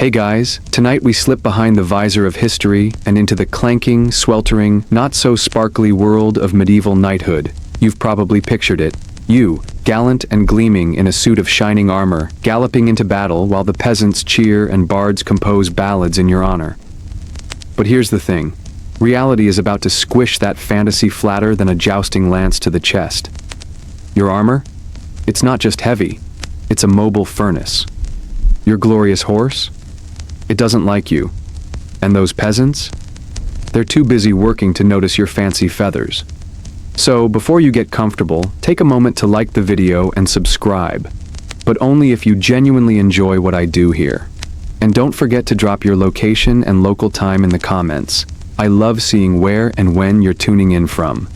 Hey guys, tonight we slip behind the visor of history and into the clanking, sweltering, not-so-sparkly world of medieval knighthood. You've probably pictured it. You, gallant and gleaming in a suit of shining armor, galloping into battle while the peasants cheer and bards compose ballads in your honor. But here's the thing. Reality is about to squish that fantasy flatter than a jousting lance to the chest. Your armor? It's not just heavy. It's a mobile furnace. Your glorious horse? It doesn't like you. And those peasants? They're too busy working to notice your fancy feathers. So, before you get comfortable, take a moment to like the video and subscribe. But only if you genuinely enjoy what I do here. And don't forget to drop your location and local time in the comments. I love seeing where and when you're tuning in from.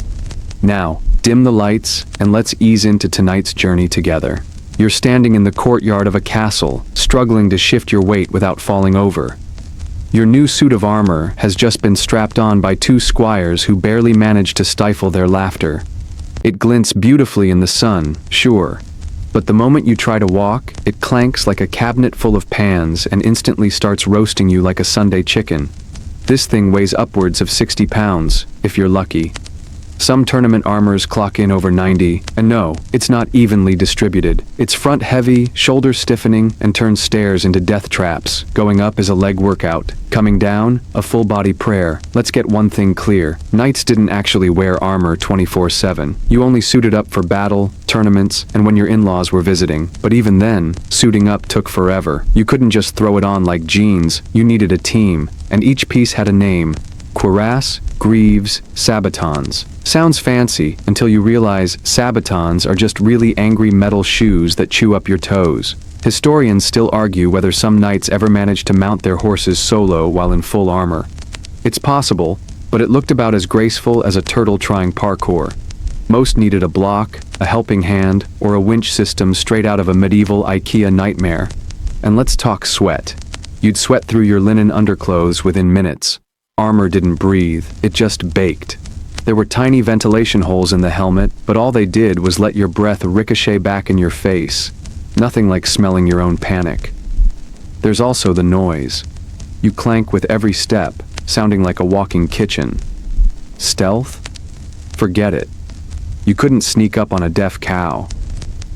Now, dim the lights and let's ease into tonight's journey together. You're standing in the courtyard of a castle, struggling to shift your weight without falling over. Your new suit of armor has just been strapped on by two squires who barely manage to stifle their laughter. It glints beautifully in the sun, sure, but the moment you try to walk, it clanks like a cabinet full of pans and instantly starts roasting you like a Sunday chicken. This thing weighs upwards of 60 pounds, if you're lucky. Some tournament armors clock in over 90, and no, it's not evenly distributed. It's front heavy, shoulder stiffening, and turns stairs into death traps. Going up is a leg workout. Coming down, a full body prayer. Let's get one thing clear. Knights didn't actually wear armor 24/7. You only suited up for battle, tournaments, and when your in-laws were visiting. But even then, suiting up took forever. You couldn't just throw it on like jeans. You needed a team, and each piece had a name. Cuirass, greaves, sabatons. Sounds fancy until you realize sabatons are just really angry metal shoes that chew up your toes. Historians still argue whether some knights ever managed to mount their horses solo while in full armor. It's possible, but it looked about as graceful as a turtle trying parkour. Most needed a block, a helping hand, or a winch system straight out of a medieval IKEA nightmare. And let's talk sweat. You'd sweat through your linen underclothes within minutes. Armor didn't breathe, it just baked. There were tiny ventilation holes in the helmet, but all they did was let your breath ricochet back in your face. Nothing like smelling your own panic. There's also the noise. You clank with every step, sounding like a walking kitchen. Stealth? Forget it. You couldn't sneak up on a deaf cow.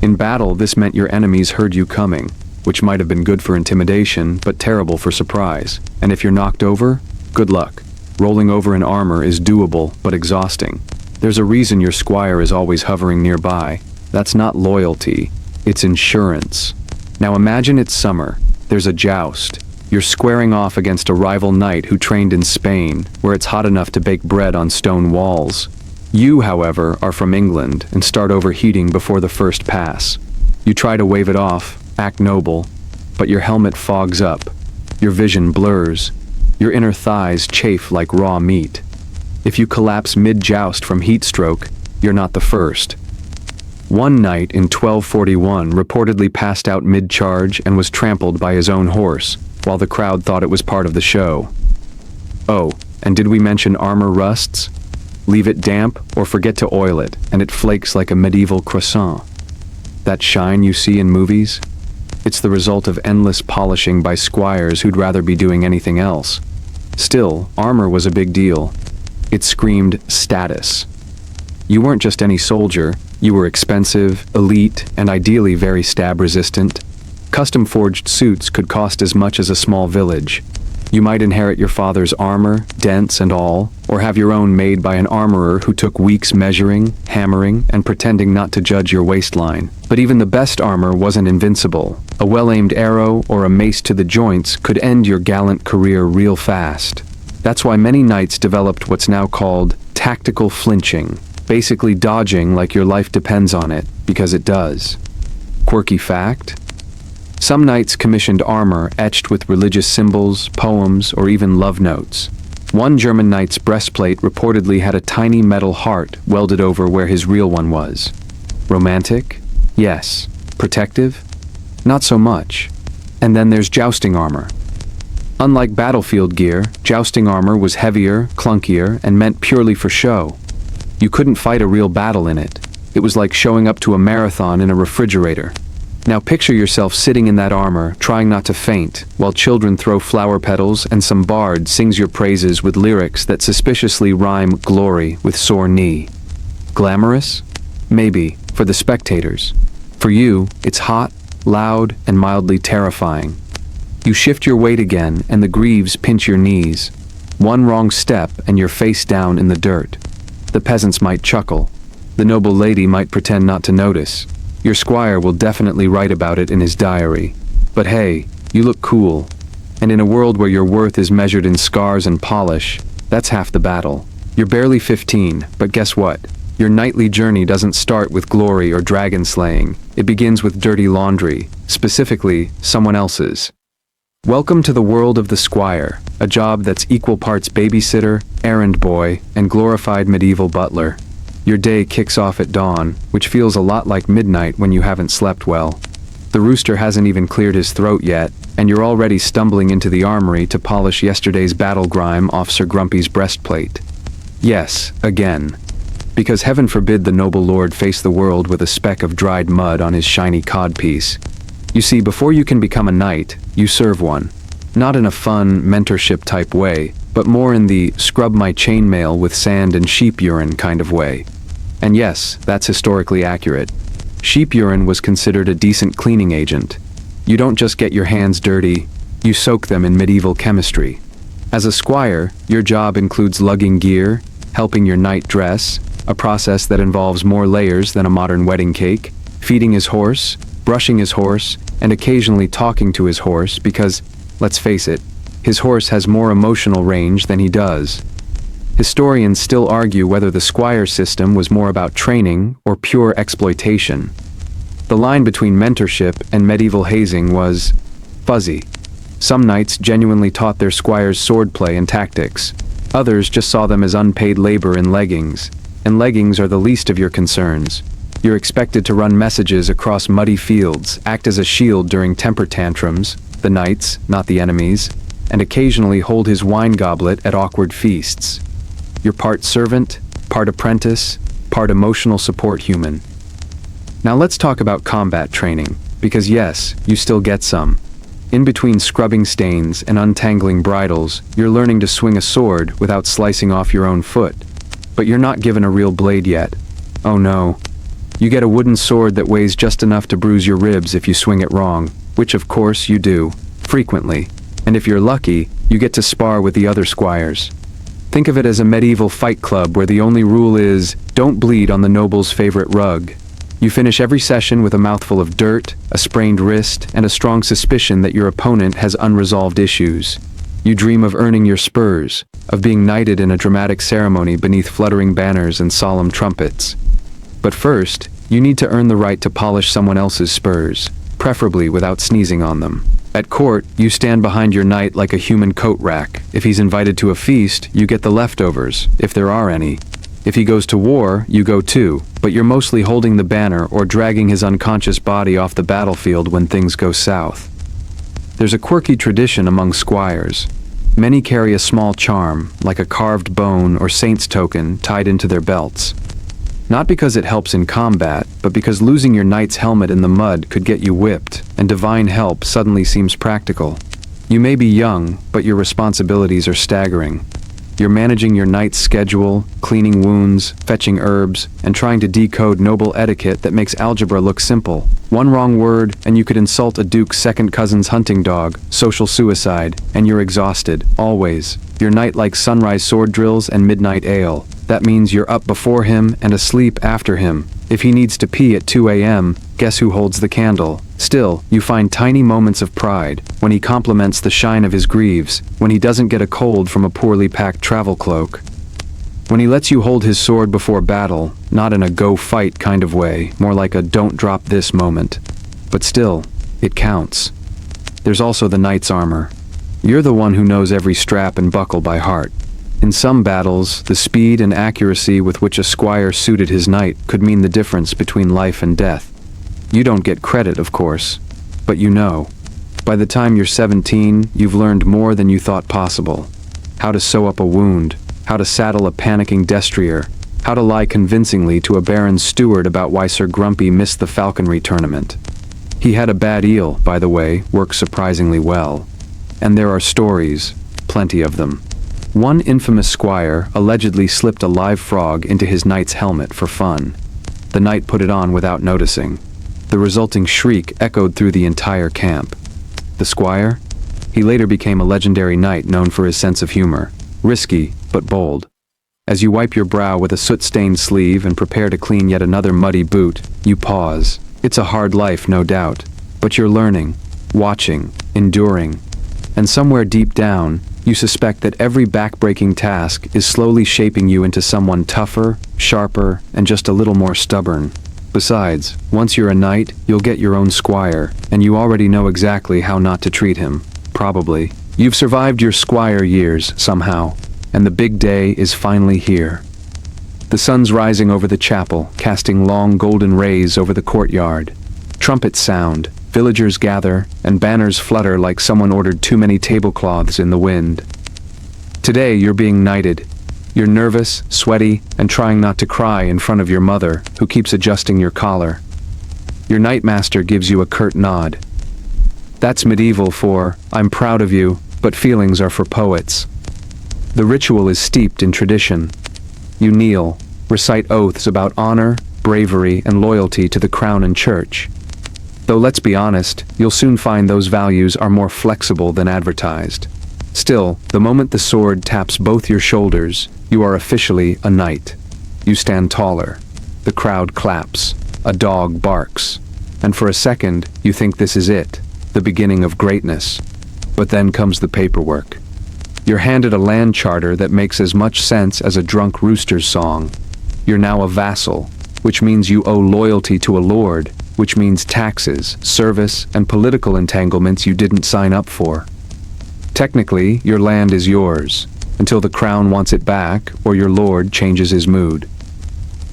In battle, this meant your enemies heard you coming, which might have been good for intimidation, but terrible for surprise. And if you're knocked over, good luck. Rolling over in armor is doable, but exhausting. There's a reason your squire is always hovering nearby. That's not loyalty, it's insurance. Now imagine it's summer. There's a joust. You're squaring off against a rival knight who trained in Spain, where it's hot enough to bake bread on stone walls. You, however, are from England and start overheating before the first pass. You try to wave it off, act noble, but your helmet fogs up. Your vision blurs. Your inner thighs chafe like raw meat. If you collapse mid-joust from heat stroke, you're not the first. One knight in 1241 reportedly passed out mid-charge and was trampled by his own horse, while the crowd thought it was part of the show. Oh, and did we mention armor rusts? Leave it damp or forget to oil it, and it flakes like a medieval croissant. That shine you see in movies? It's the result of endless polishing by squires who'd rather be doing anything else. Still, armor was a big deal. It screamed status. You weren't just any soldier, you were expensive, elite, and ideally very stab-resistant. Custom-forged suits could cost as much as a small village. You might inherit your father's armor, dents and all, or have your own made by an armorer who took weeks measuring, hammering, and pretending not to judge your waistline. But even the best armor wasn't invincible. A well-aimed arrow or a mace to the joints could end your gallant career real fast. That's why many knights developed what's now called tactical flinching, basically dodging like your life depends on it, because it does. Quirky fact? Some knights commissioned armor etched with religious symbols, poems, or even love notes. One German knight's breastplate reportedly had a tiny metal heart welded over where his real one was. Romantic? Yes. Protective? Not so much. And then there's jousting armor. Unlike battlefield gear, jousting armor was heavier, clunkier, and meant purely for show. You couldn't fight a real battle in it. It was like showing up to a marathon in a refrigerator. Now picture yourself sitting in that armor, trying not to faint, while children throw flower petals and some bard sings your praises with lyrics that suspiciously rhyme glory with sore knee. Glamorous? Maybe, for the spectators. For you, it's hot, loud, and mildly terrifying. You shift your weight again, and the greaves pinch your knees. One wrong step, and you're face down in the dirt. The peasants might chuckle. The noble lady might pretend not to notice. Your squire will definitely write about it in his diary. But hey, you look cool. And in a world where your worth is measured in scars and polish, that's half the battle. You're barely 15, but guess what? Your knightly journey doesn't start with glory or dragon slaying. It begins with dirty laundry, specifically someone else's. Welcome to the world of the squire, a job that's equal parts babysitter, errand boy, and glorified medieval butler. Your day kicks off at dawn, which feels a lot like midnight when you haven't slept well. The rooster hasn't even cleared his throat yet, and you're already stumbling into the armory to polish yesterday's battle grime off Sir Grumpy's breastplate. Yes, again. Because heaven forbid the noble lord face the world with a speck of dried mud on his shiny codpiece. You see, before you can become a knight, you serve one. Not in a fun, mentorship type way, but more in the scrub my chainmail with sand and sheep urine kind of way. And yes, that's historically accurate. Sheep urine was considered a decent cleaning agent. You don't just get your hands dirty, you soak them in medieval chemistry. As a squire, your job includes lugging gear, helping your knight dress, a process that involves more layers than a modern wedding cake, feeding his horse, brushing his horse, and occasionally talking to his horse because, let's face it, his horse has more emotional range than he does. Historians still argue whether the squire system was more about training or pure exploitation. The line between mentorship and medieval hazing was fuzzy. Some knights genuinely taught their squires swordplay and tactics. Others just saw them as unpaid labor in leggings. And leggings are the least of your concerns. You're expected to run messages across muddy fields, act as a shield during temper tantrums, the knights, not the enemies, and occasionally hold his wine goblet at awkward feasts. You're part servant, part apprentice, part emotional support human. Now let's talk about combat training, because yes, you still get some. In between scrubbing stains and untangling bridles, you're learning to swing a sword without slicing off your own foot. But you're not given a real blade yet. Oh no. You get a wooden sword that weighs just enough to bruise your ribs if you swing it wrong, which of course you do, frequently. And if you're lucky, you get to spar with the other squires. Think of it as a medieval fight club where the only rule is, don't bleed on the noble's favorite rug. You finish every session with a mouthful of dirt, a sprained wrist, and a strong suspicion that your opponent has unresolved issues. You dream of earning your spurs, of being knighted in a dramatic ceremony beneath fluttering banners and solemn trumpets. But first, you need to earn the right to polish someone else's spurs, preferably without sneezing on them. At court, you stand behind your knight like a human coat rack. If he's invited to a feast, you get the leftovers, if there are any. If he goes to war, you go too, but you're mostly holding the banner or dragging his unconscious body off the battlefield when things go south. There's a quirky tradition among squires. Many carry a small charm, like a carved bone or saint's token, tied into their belts. Not because it helps in combat, but because losing your knight's helmet in the mud could get you whipped, and divine help suddenly seems practical. You may be young, but your responsibilities are staggering. You're managing your knight's schedule, cleaning wounds, fetching herbs, and trying to decode noble etiquette that makes algebra look simple. One wrong word, and you could insult a duke's second cousin's hunting dog, social suicide, and you're exhausted, always. Your knight likes sunrise sword drills and midnight ale. That means you're up before him and asleep after him. If he needs to pee at 2 a.m., guess who holds the candle? Still, you find tiny moments of pride, when he compliments the shine of his greaves, when he doesn't get a cold from a poorly packed travel cloak. When he lets you hold his sword before battle, not in a go fight kind of way, more like a don't drop this moment. But still, it counts. There's also the knight's armor. You're the one who knows every strap and buckle by heart. In some battles, the speed and accuracy with which a squire suited his knight could mean the difference between life and death. You don't get credit, of course, but you know. By the time you're 17, you've learned more than you thought possible. How to sew up a wound, how to saddle a panicking destrier, how to lie convincingly to a baron's steward about why Sir Grumpy missed the falconry tournament. He had a bad eel, by the way, works surprisingly well. And there are stories, plenty of them. One infamous squire allegedly slipped a live frog into his knight's helmet for fun. The knight put it on without noticing. The resulting shriek echoed through the entire camp. The squire? He later became a legendary knight known for his sense of humor. Risky, but bold. As you wipe your brow with a soot-stained sleeve and prepare to clean yet another muddy boot, you pause. It's a hard life, no doubt. But you're learning, watching, enduring. And somewhere deep down, you suspect that every back-breaking task is slowly shaping you into someone tougher, sharper, and just a little more stubborn. Besides, once you're a knight, you'll get your own squire, and you already know exactly how not to treat him. Probably. You've survived your squire years, somehow, and the big day is finally here. The sun's rising over the chapel, casting long golden rays over the courtyard. Trumpets sound, villagers gather, and banners flutter like someone ordered too many tablecloths in the wind. Today you're being knighted. You're nervous, sweaty, and trying not to cry in front of your mother, who keeps adjusting your collar. Your knightmaster gives you a curt nod. That's medieval for, I'm proud of you, but feelings are for poets. The ritual is steeped in tradition. You kneel, recite oaths about honor, bravery, and loyalty to the crown and church. Though let's be honest, you'll soon find those values are more flexible than advertised. Still, the moment the sword taps both your shoulders, you are officially a knight. You stand taller. The crowd claps. A dog barks. And for a second, you think this is it, the beginning of greatness. But then comes the paperwork. You're handed a land charter that makes as much sense as a drunk rooster's song. You're now a vassal, which means you owe loyalty to a lord, which means taxes, service, and political entanglements you didn't sign up for. Technically, your land is yours, until the crown wants it back or your lord changes his mood.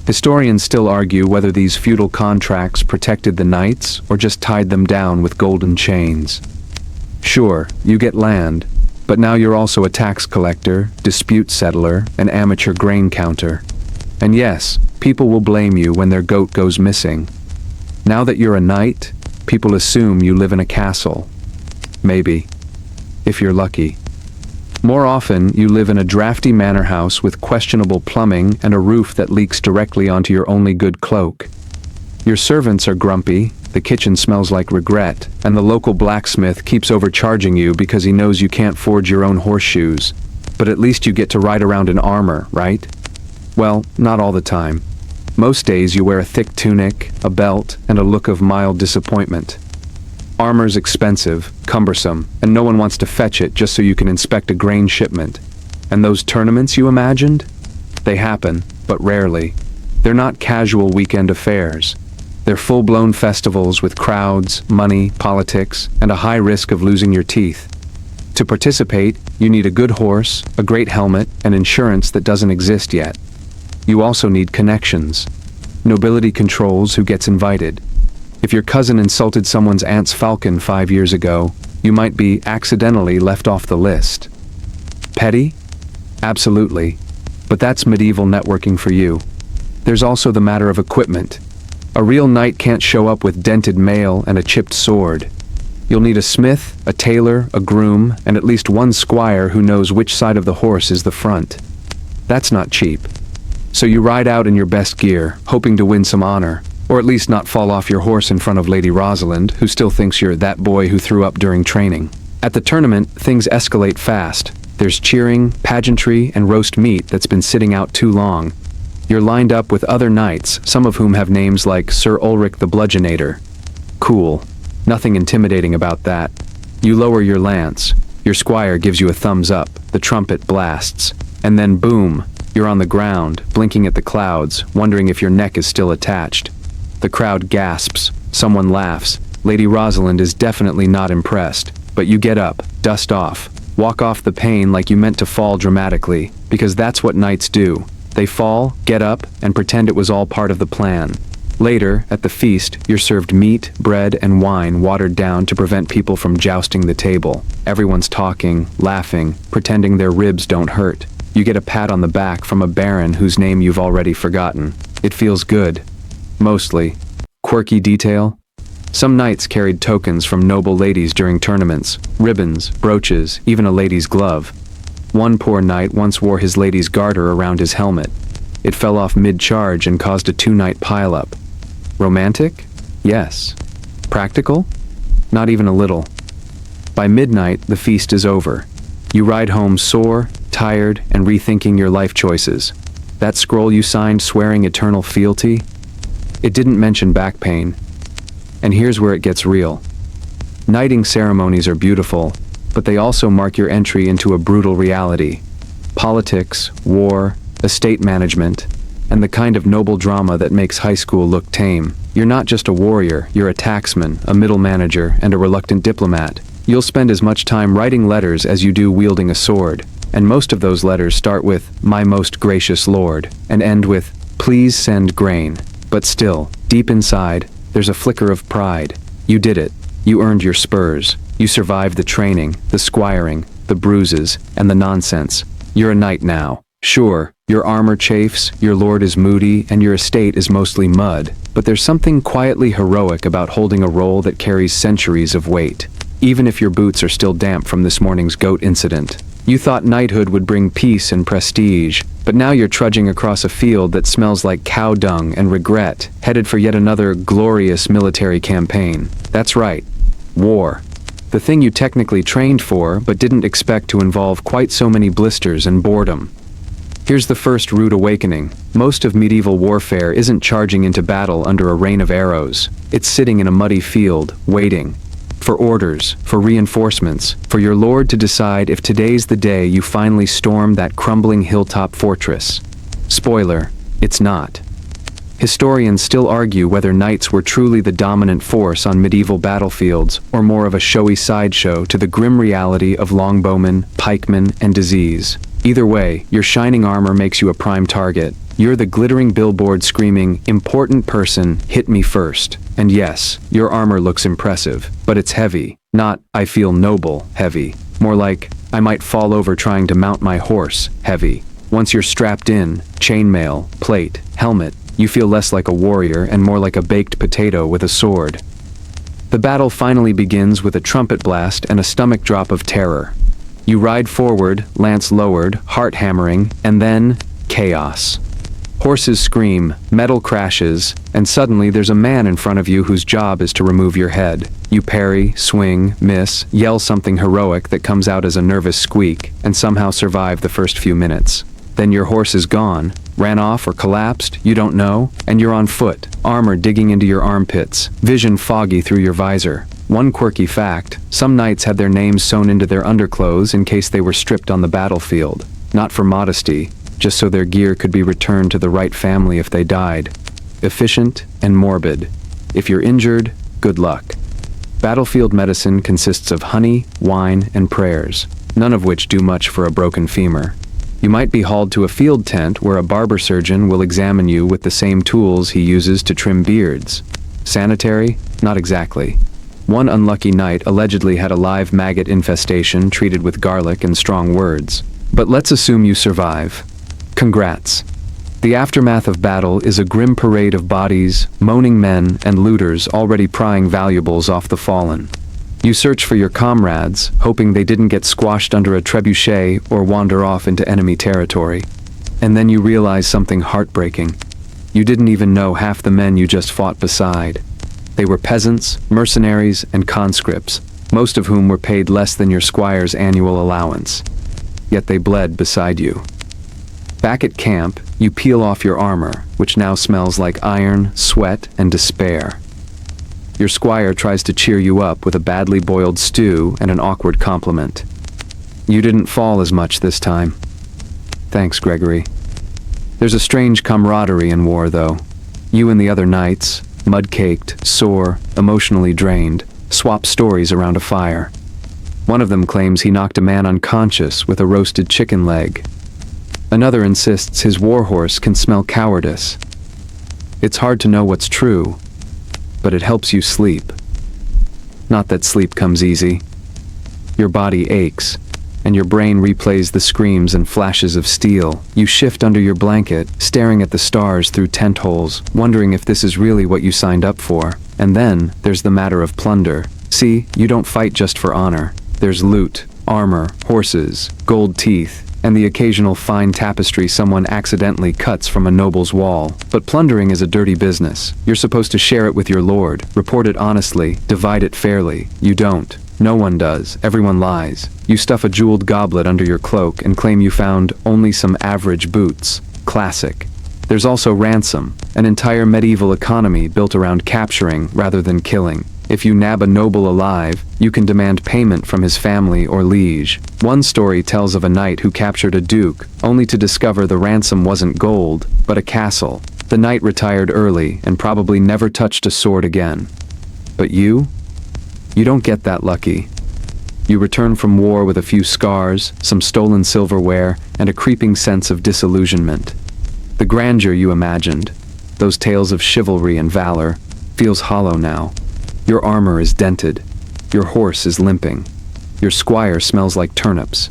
Historians still argue whether these feudal contracts protected the knights or just tied them down with golden chains. Sure, you get land, but now you're also a tax collector, dispute settler, and amateur grain counter. And yes, people will blame you when their goat goes missing. Now that you're a knight, people assume you live in a castle. Maybe. If you're lucky. More often, you live in a drafty manor house with questionable plumbing and a roof that leaks directly onto your only good cloak. Your servants are grumpy, the kitchen smells like regret, and the local blacksmith keeps overcharging you because he knows you can't forge your own horseshoes. But at least you get to ride around in armor, right? Well, not all the time. Most days you wear a thick tunic, a belt, and a look of mild disappointment. Armor's expensive, cumbersome, and no one wants to fetch it just so you can inspect a grain shipment. And those tournaments you imagined? They happen, but rarely. They're not casual weekend affairs. They're full-blown festivals with crowds, money, politics, and a high risk of losing your teeth. To participate, you need a good horse, a great helmet, and insurance that doesn't exist yet. You also need connections. Nobility controls who gets invited. If your cousin insulted someone's aunt's falcon 5 years ago, you might be accidentally left off the list. Petty? Absolutely. But that's medieval networking for you. There's also the matter of equipment. A real knight can't show up with dented mail and a chipped sword. You'll need a smith, a tailor, a groom, and at least one squire who knows which side of the horse is the front. That's not cheap. So you ride out in your best gear, hoping to win some honor, or at least not fall off your horse in front of Lady Rosalind, who still thinks you're that boy who threw up during training. At the tournament, things escalate fast. There's cheering, pageantry, and roast meat that's been sitting out too long. You're lined up with other knights, some of whom have names like Sir Ulrich the Bludgeonator. Cool. Nothing intimidating about that. You lower your lance. Your squire gives you a thumbs up. The trumpet blasts. And then boom, you're on the ground, blinking at the clouds, wondering if your neck is still attached. The crowd gasps. Someone laughs. Lady Rosalind is definitely not impressed. But you get up, dust off, walk off the pain like you meant to fall dramatically, because that's what knights do. They fall, get up, and pretend it was all part of the plan. Later, at the feast, you're served meat, bread, and wine watered down to prevent people from jousting the table. Everyone's talking, laughing, pretending their ribs don't hurt. You get a pat on the back from a baron whose name you've already forgotten. It feels good. Mostly. Quirky detail? Some knights carried tokens from noble ladies during tournaments, ribbons, brooches, even a lady's glove. One poor knight once wore his lady's garter around his helmet. It fell off mid-charge and caused a 2-night pileup. Romantic? Yes. Practical? Not even a little. By midnight, the feast is over. You ride home sore, tired, and rethinking your life choices. That scroll you signed swearing eternal fealty? It didn't mention back pain. And here's where it gets real. Knighting ceremonies are beautiful, but they also mark your entry into a brutal reality. Politics, war, estate management, and the kind of noble drama that makes high school look tame. You're not just a warrior, you're a taxman, a middle manager, and a reluctant diplomat. You'll spend as much time writing letters as you do wielding a sword, and most of those letters start with, "My most gracious lord," and end with, "Please send grain." But still, deep inside, there's a flicker of pride. You did it. You earned your spurs. You survived the training, the squiring, the bruises, and the nonsense. You're a knight now. Sure, your armor chafes, your lord is moody, and your estate is mostly mud, but there's something quietly heroic about holding a role that carries centuries of weight. Even if your boots are still damp from this morning's goat incident. You thought knighthood would bring peace and prestige, but now you're trudging across a field that smells like cow dung and regret, headed for yet another glorious military campaign. That's right. War. The thing you technically trained for, but didn't expect to involve quite so many blisters and boredom. Here's the first rude awakening. Most of medieval warfare isn't charging into battle under a rain of arrows. It's sitting in a muddy field, waiting. For orders, for reinforcements, for your lord to decide if today's the day you finally storm that crumbling hilltop fortress. Spoiler, it's not. Historians still argue whether knights were truly the dominant force on medieval battlefields, or more of a showy sideshow to the grim reality of longbowmen, pikemen, and disease. Either way, your shining armor makes you a prime target. You're the glittering billboard screaming, "Important person, hit me first." And yes, your armor looks impressive, but it's heavy. Not, "I feel noble," heavy. More like, "I might fall over trying to mount my horse," heavy. Once you're strapped in, chainmail, plate, helmet, you feel less like a warrior and more like a baked potato with a sword. The battle finally begins with a trumpet blast and a stomach drop of terror. You ride forward, lance lowered, heart hammering, and then, chaos. Horses scream, metal crashes, and suddenly there's a man in front of you whose job is to remove your head. You parry, swing, miss, yell something heroic that comes out as a nervous squeak, and somehow survive the first few minutes. Then your horse is gone, ran off or collapsed, you don't know, and you're on foot, armor digging into your armpits, vision foggy through your visor. One quirky fact, some knights had their names sewn into their underclothes in case they were stripped on the battlefield. Not for modesty, just so their gear could be returned to the right family if they died. Efficient and morbid. If you're injured, good luck. Battlefield medicine consists of honey, wine, and prayers, none of which do much for a broken femur. You might be hauled to a field tent where a barber surgeon will examine you with the same tools he uses to trim beards. Sanitary? Not exactly. One unlucky knight allegedly had a live maggot infestation treated with garlic and strong words. But let's assume you survive. Congrats. The aftermath of battle is a grim parade of bodies, moaning men, and looters already prying valuables off the fallen. You search for your comrades, hoping they didn't get squashed under a trebuchet or wander off into enemy territory. And then you realize something heartbreaking. You didn't even know half the men you just fought beside. They were peasants, mercenaries, and conscripts, most of whom were paid less than your squire's annual allowance. Yet they bled beside you. Back at camp, you peel off your armor, which now smells like iron, sweat, and despair. Your squire tries to cheer you up with a badly boiled stew and an awkward compliment. You didn't fall as much this time. Thanks, Gregory. There's a strange camaraderie in war, though. You and the other knights, mud-caked, sore, emotionally drained, swap stories around a fire. One of them claims he knocked a man unconscious with a roasted chicken leg. Another insists his warhorse can smell cowardice. It's hard to know what's true, but it helps you sleep. Not that sleep comes easy. Your body aches, and your brain replays the screams and flashes of steel. You shift under your blanket, staring at the stars through tent holes, wondering if this is really what you signed up for. And then, there's the matter of plunder. See, you don't fight just for honor. There's loot, armor, horses, gold teeth, and the occasional fine tapestry someone accidentally cuts from a noble's wall. But plundering is a dirty business. You're supposed to share it with your lord, report it honestly, divide it fairly. You don't. No one does. Everyone lies. You stuff a jeweled goblet under your cloak and claim you found only some average boots. Classic. There's also ransom, an entire medieval economy built around capturing rather than killing. If you nab a noble alive, you can demand payment from his family or liege. One story tells of a knight who captured a duke, only to discover the ransom wasn't gold, but a castle. The knight retired early and probably never touched a sword again. But you? You don't get that lucky. You return from war with a few scars, some stolen silverware, and a creeping sense of disillusionment. The grandeur you imagined, those tales of chivalry and valor, feels hollow now. Your armor is dented. Your horse is limping. Your squire smells like turnips.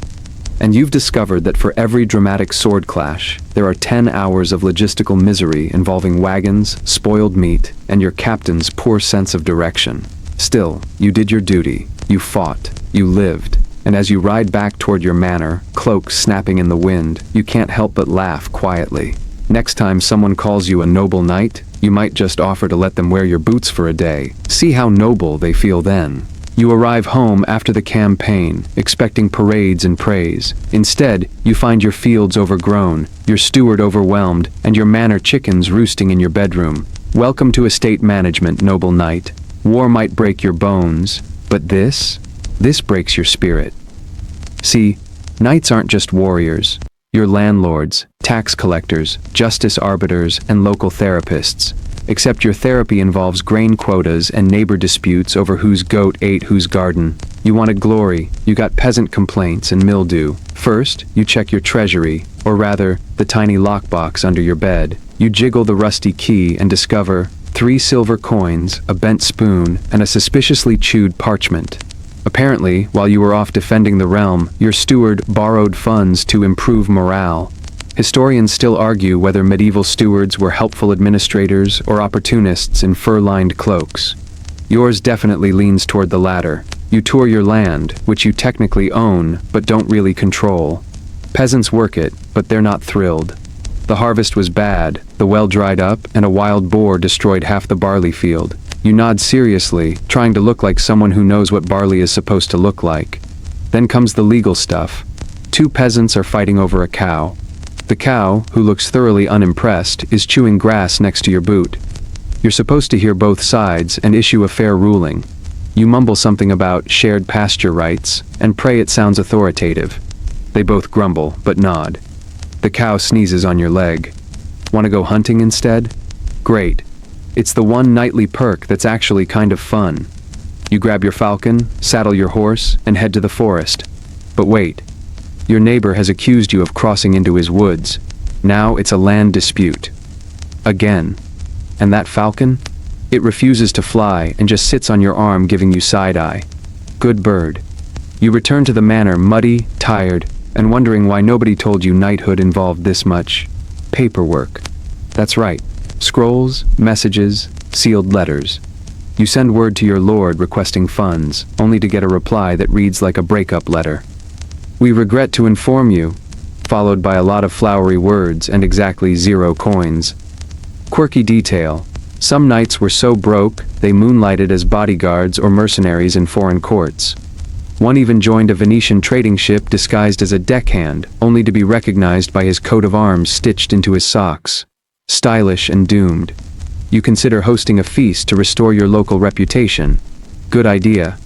And you've discovered that for every dramatic sword clash, there are 10 hours of logistical misery involving wagons, spoiled meat, and your captain's poor sense of direction. Still, you did your duty. You fought. You lived. And as you ride back toward your manor, cloak snapping in the wind, you can't help but laugh quietly. Next time someone calls you a noble knight, you might just offer to let them wear your boots for a day. See how noble they feel then. You arrive home after the campaign, expecting parades and praise. Instead, you find your fields overgrown, your steward overwhelmed, and your manor chickens roosting in your bedroom. Welcome to estate management, noble knight. War might break your bones, but this breaks your spirit. See, knights aren't just warriors. You're landlords, tax collectors, justice arbiters, and local therapists. Except your therapy involves grain quotas and neighbor disputes over whose goat ate whose garden. You wanted glory, you got peasant complaints and mildew. First, you check your treasury, or rather, the tiny lockbox under your bed. You jiggle the rusty key and discover 3 silver coins, a bent spoon, and a suspiciously chewed parchment. Apparently, while you were off defending the realm, your steward borrowed funds to improve morale. Historians still argue whether medieval stewards were helpful administrators or opportunists in fur-lined cloaks. Yours definitely leans toward the latter. You tour your land, which you technically own, but don't really control. Peasants work it, but they're not thrilled. The harvest was bad, the well dried up, and a wild boar destroyed half the barley field. You nod seriously, trying to look like someone who knows what barley is supposed to look like. Then comes the legal stuff. 2 peasants are fighting over a cow. The cow, who looks thoroughly unimpressed, is chewing grass next to your boot. You're supposed to hear both sides and issue a fair ruling. You mumble something about shared pasture rights, and pray it sounds authoritative. They both grumble, but nod. The cow sneezes on your leg. Want to go hunting instead? Great. It's the one nightly perk that's actually kind of fun. You grab your falcon, saddle your horse, and head to the forest. But wait. Your neighbor has accused you of crossing into his woods. Now it's a land dispute. Again. And that falcon? It refuses to fly and just sits on your arm giving you side-eye. Good bird. You return to the manor muddy, tired, and wondering why nobody told you knighthood involved this much paperwork. That's right. Scrolls, messages, sealed letters. You send word to your lord requesting funds, only to get a reply that reads like a breakup letter. We regret to inform you, followed by a lot of flowery words and exactly 0 coins. Quirky detail. Some knights were so broke, they moonlighted as bodyguards or mercenaries in foreign courts. One even joined a Venetian trading ship disguised as a deckhand, only to be recognized by his coat of arms stitched into his socks. Stylish and doomed. You consider hosting a feast to restore your local reputation. Good idea.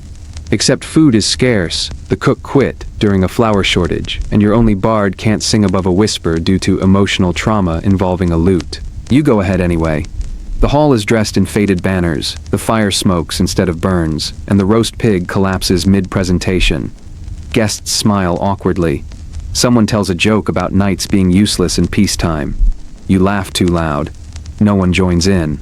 Except food is scarce, the cook quit during a flour shortage, and your only bard can't sing above a whisper due to emotional trauma involving a lute. You go ahead anyway. The hall is dressed in faded banners, the fire smokes instead of burns, and the roast pig collapses mid-presentation. Guests smile awkwardly. Someone tells a joke about knights being useless in peacetime. You laugh too loud. No one joins in.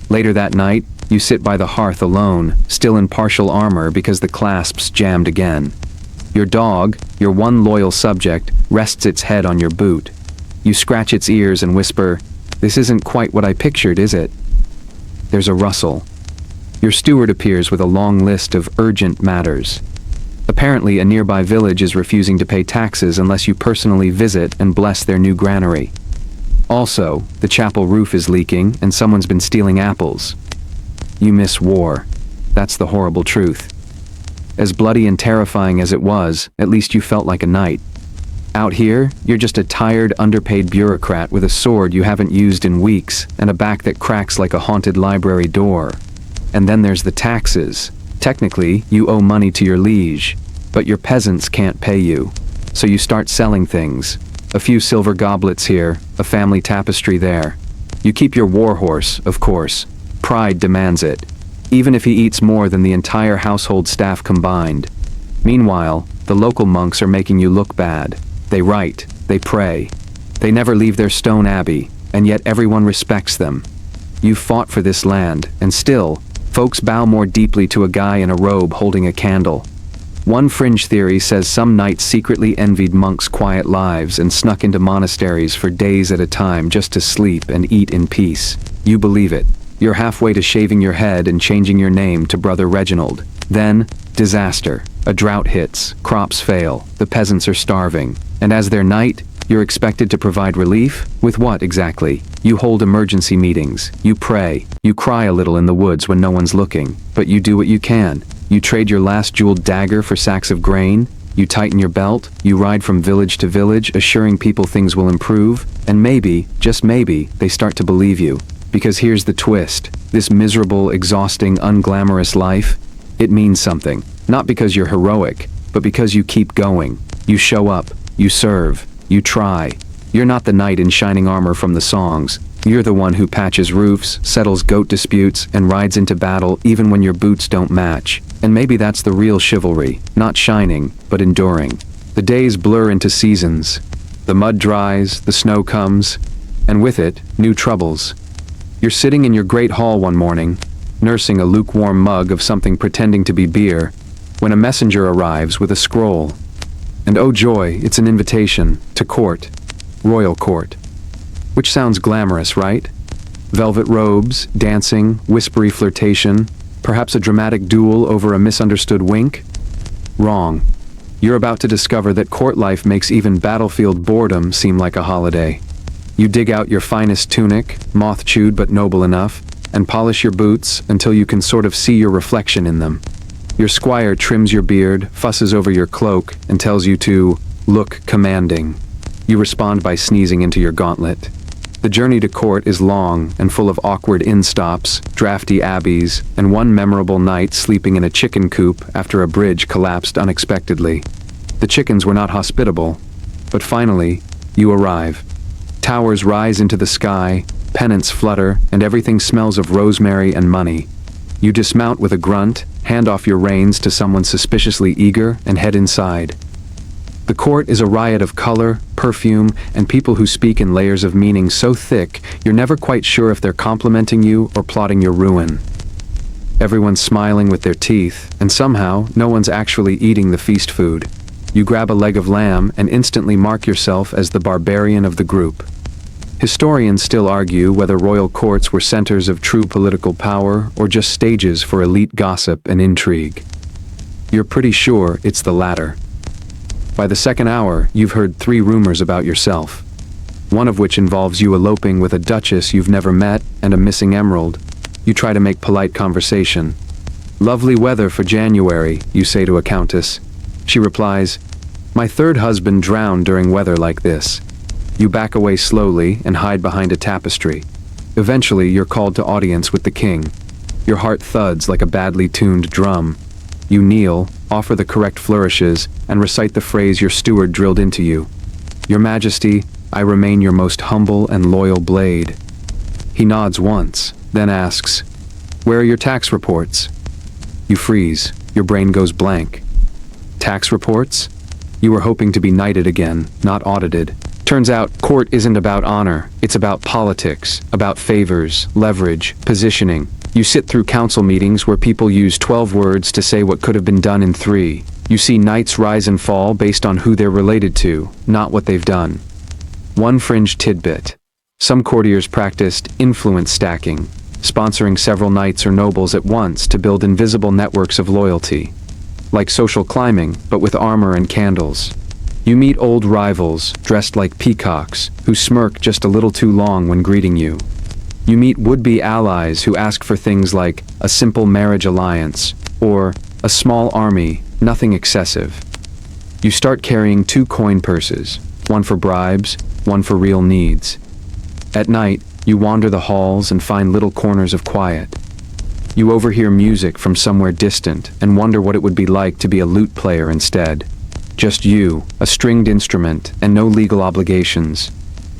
Later that night, you sit by the hearth alone, still in partial armor because the clasps jammed again. Your dog, your one loyal subject, rests its head on your boot. You scratch its ears and whisper, "This isn't quite what I pictured, is it?" There's a rustle. Your steward appears with a long list of urgent matters. Apparently, a nearby village is refusing to pay taxes unless you personally visit and bless their new granary. Also, the chapel roof is leaking and someone's been stealing apples. You miss war. That's the horrible truth. As bloody and terrifying as it was, at least you felt like a knight. Out here, you're just a tired, underpaid bureaucrat with a sword you haven't used in weeks and a back that cracks like a haunted library door. And then there's the taxes. Technically, you owe money to your liege, but your peasants can't pay you. So you start selling things. A few silver goblets here, a family tapestry there. You keep your warhorse, of course. Pride demands it, even if he eats more than the entire household staff combined. Meanwhile, the local monks are making you look bad. They write, they pray. They never leave their stone abbey, and yet everyone respects them. You've fought for this land, and still, folks bow more deeply to a guy in a robe holding a candle. One fringe theory says some knights secretly envied monks' quiet lives and snuck into monasteries for days at a time just to sleep and eat in peace. You believe it. You're halfway to shaving your head and changing your name to Brother Reginald. Then, disaster. A drought hits, crops fail, the peasants are starving. And as their knight, you're expected to provide relief? With what exactly? You hold emergency meetings, you pray, you cry a little in the woods when no one's looking, but you do what you can. You trade your last jeweled dagger for sacks of grain, you tighten your belt, you ride from village to village assuring people things will improve, and maybe, just maybe, they start to believe you. Because here's the twist, this miserable, exhausting, unglamorous life, it means something. Not because you're heroic, but because you keep going. You show up, you serve, you try. You're not the knight in shining armor from the songs. You're the one who patches roofs, settles goat disputes, and rides into battle even when your boots don't match. And maybe that's the real chivalry, not shining, but enduring. The days blur into seasons. The mud dries, the snow comes, and with it, new troubles. You're sitting in your great hall one morning, nursing a lukewarm mug of something pretending to be beer, when a messenger arrives with a scroll. And oh joy, it's an invitation to court, royal court. Which sounds glamorous, right? Velvet robes, dancing, whispery flirtation, perhaps a dramatic duel over a misunderstood wink? Wrong. You're about to discover that court life makes even battlefield boredom seem like a holiday. You dig out your finest tunic, moth-chewed but noble enough, and polish your boots until you can sort of see your reflection in them. Your squire trims your beard, fusses over your cloak, and tells you to look commanding. You respond by sneezing into your gauntlet. The journey to court is long and full of awkward inn-stops, drafty abbeys, and one memorable night sleeping in a chicken coop after a bridge collapsed unexpectedly. The chickens were not hospitable, but finally, you arrive. Towers rise into the sky, pennants flutter, and everything smells of rosemary and money. You dismount with a grunt, hand off your reins to someone suspiciously eager, and head inside. The court is a riot of color, perfume, and people who speak in layers of meaning so thick you're never quite sure if they're complimenting you or plotting your ruin. Everyone's smiling with their teeth, and somehow no one's actually eating the feast food. You grab a leg of lamb and instantly mark yourself as the barbarian of the group. Historians still argue whether royal courts were centers of true political power or just stages for elite gossip and intrigue. You're pretty sure it's the latter. By the second hour, you've heard 3 rumors about yourself, one of which involves you eloping with a duchess you've never met and a missing emerald. You try to make polite conversation. "Lovely weather for January," you say to a countess. She replies, "My 3rd husband drowned during weather like this." You back away slowly and hide behind a tapestry. Eventually, you're called to audience with the king. Your heart thuds like a badly tuned drum. You kneel, offer the correct flourishes, and recite the phrase your steward drilled into you. "Your Majesty, I remain your most humble and loyal blade." He nods once, then asks, "Where are your tax reports?" You freeze. Your brain goes blank. Tax reports? You were hoping to be knighted again, not audited. Turns out, court isn't about honor. It's about politics, about favors, leverage, positioning. You sit through council meetings where people use 12 words to say what could have been done in 3. You see knights rise and fall based on who they're related to, not what they've done. One fringe tidbit. Some courtiers practiced influence stacking, sponsoring several knights or nobles at once to build invisible networks of loyalty. Like social climbing, but with armor and candles. You meet old rivals, dressed like peacocks, who smirk just a little too long when greeting you. You meet would-be allies who ask for things like a simple marriage alliance, or a small army, nothing excessive. You start carrying 2 coin purses, one for bribes, one for real needs. At night, you wander the halls and find little corners of quiet. You overhear music from somewhere distant and wonder what it would be like to be a lute player instead. Just you, a stringed instrument, and no legal obligations.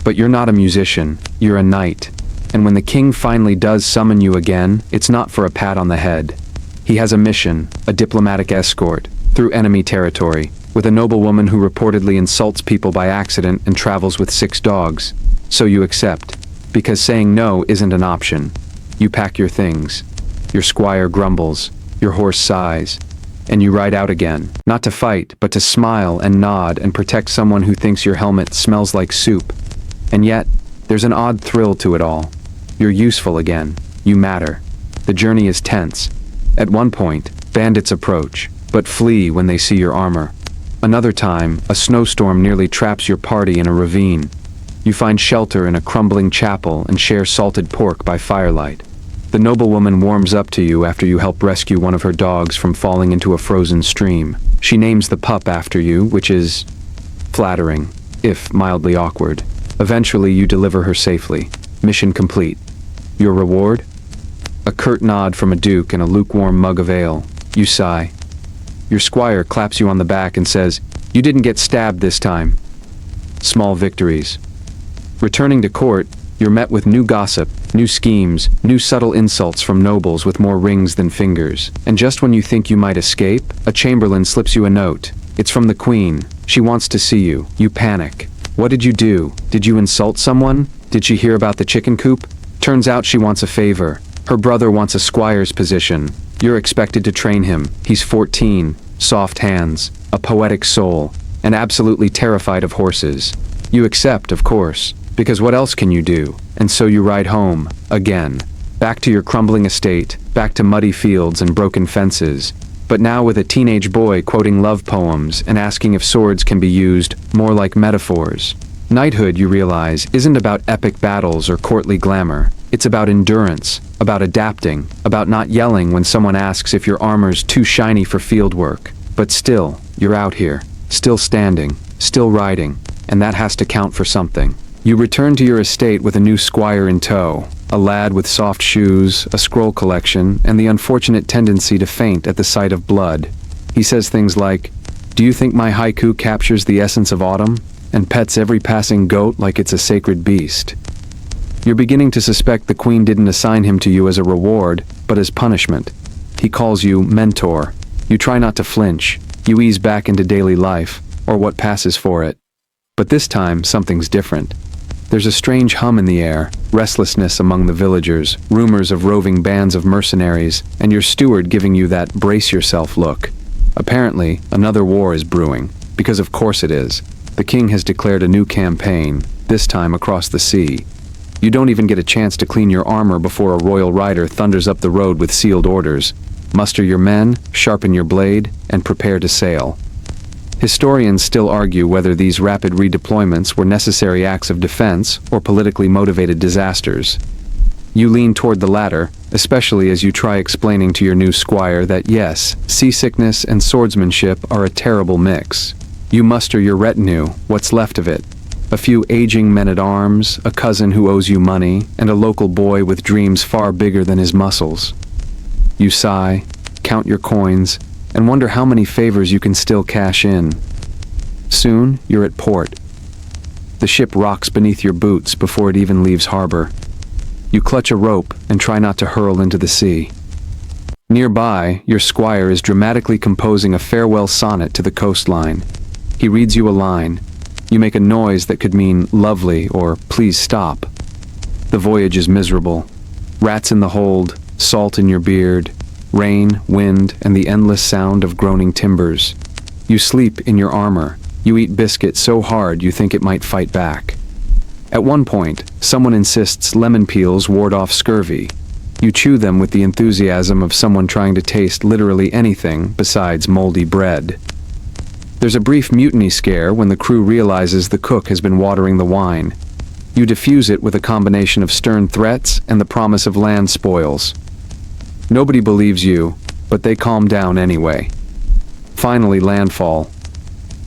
But you're not a musician, you're a knight. And when the king finally does summon you again, it's not for a pat on the head. He has a mission, a diplomatic escort, through enemy territory, with a noblewoman who reportedly insults people by accident and travels with 6 dogs. So you accept, because saying no isn't an option. You pack your things. Your squire grumbles, your horse sighs, and you ride out again, not to fight, but to smile and nod and protect someone who thinks your helmet smells like soup. And yet, there's an odd thrill to it all. You're useful again. You matter. The journey is tense. At one point, bandits approach, but flee when they see your armor. Another time, a snowstorm nearly traps your party in a ravine. You find shelter in a crumbling chapel and share salted pork by firelight. The noblewoman warms up to you after you help rescue one of her dogs from falling into a frozen stream. She names the pup after you, which is flattering, if mildly awkward. Eventually, you deliver her safely. Mission complete. Your reward? A curt nod from a duke and a lukewarm mug of ale. You sigh. Your squire claps you on the back and says, "You didn't get stabbed this time." Small victories. Returning to court, you're met with new gossip, new schemes, new subtle insults from nobles with more rings than fingers. And just when you think you might escape, a chamberlain slips you a note. It's from the queen. She wants to see you. You panic. What did you do? Did you insult someone? Did she hear about the chicken coop? Turns out she wants a favor. Her brother wants a squire's position. You're expected to train him. He's 14, soft hands, a poetic soul, and absolutely terrified of horses. You accept, of course, because what else can you do? And so you ride home, again. Back to your crumbling estate, back to muddy fields and broken fences. But now with a teenage boy quoting love poems and asking if swords can be used more like metaphors. Knighthood, you realize, isn't about epic battles or courtly glamour. It's about endurance, about adapting, about not yelling when someone asks if your armor's too shiny for field work. But still, you're out here, still standing, still riding, and that has to count for something. You return to your estate with a new squire in tow, a lad with soft shoes, a scroll collection, and the unfortunate tendency to faint at the sight of blood. He says things like, "Do you think my haiku captures the essence of autumn, and pets every passing goat like it's a sacred beast?" You're beginning to suspect the queen didn't assign him to you as a reward, but as punishment. He calls you mentor. You try not to flinch. You ease back into daily life, or what passes for it. But this time, something's different. There's a strange hum in the air, restlessness among the villagers, rumors of roving bands of mercenaries, and your steward giving you that brace-yourself look. Apparently, another war is brewing, because of course it is. The king has declared a new campaign, this time across the sea. You don't even get a chance to clean your armor before a royal rider thunders up the road with sealed orders. Muster your men, sharpen your blade, and prepare to sail. Historians still argue whether these rapid redeployments were necessary acts of defense or politically motivated disasters. You lean toward the latter, especially as you try explaining to your new squire that yes, seasickness and swordsmanship are a terrible mix. You muster your retinue, what's left of it. A few aging men-at-arms, a cousin who owes you money, and a local boy with dreams far bigger than his muscles. You sigh, count your coins, and wonder how many favors you can still cash in. Soon, you're at port. The ship rocks beneath your boots before it even leaves harbor. You clutch a rope and try not to hurl into the sea. Nearby, your squire is dramatically composing a farewell sonnet to the coastline. He reads you a line. You make a noise that could mean lovely or please stop. The voyage is miserable. Rats in the hold, salt in your beard, rain, wind, and the endless sound of groaning timbers. You sleep in your armor. You eat biscuit so hard you think it might fight back. At one point, someone insists lemon peels ward off scurvy. You chew them with the enthusiasm of someone trying to taste literally anything besides moldy bread. There's a brief mutiny scare when the crew realizes the cook has been watering the wine. You defuse it with a combination of stern threats and the promise of land spoils. Nobody believes you, but they calm down anyway. Finally, landfall.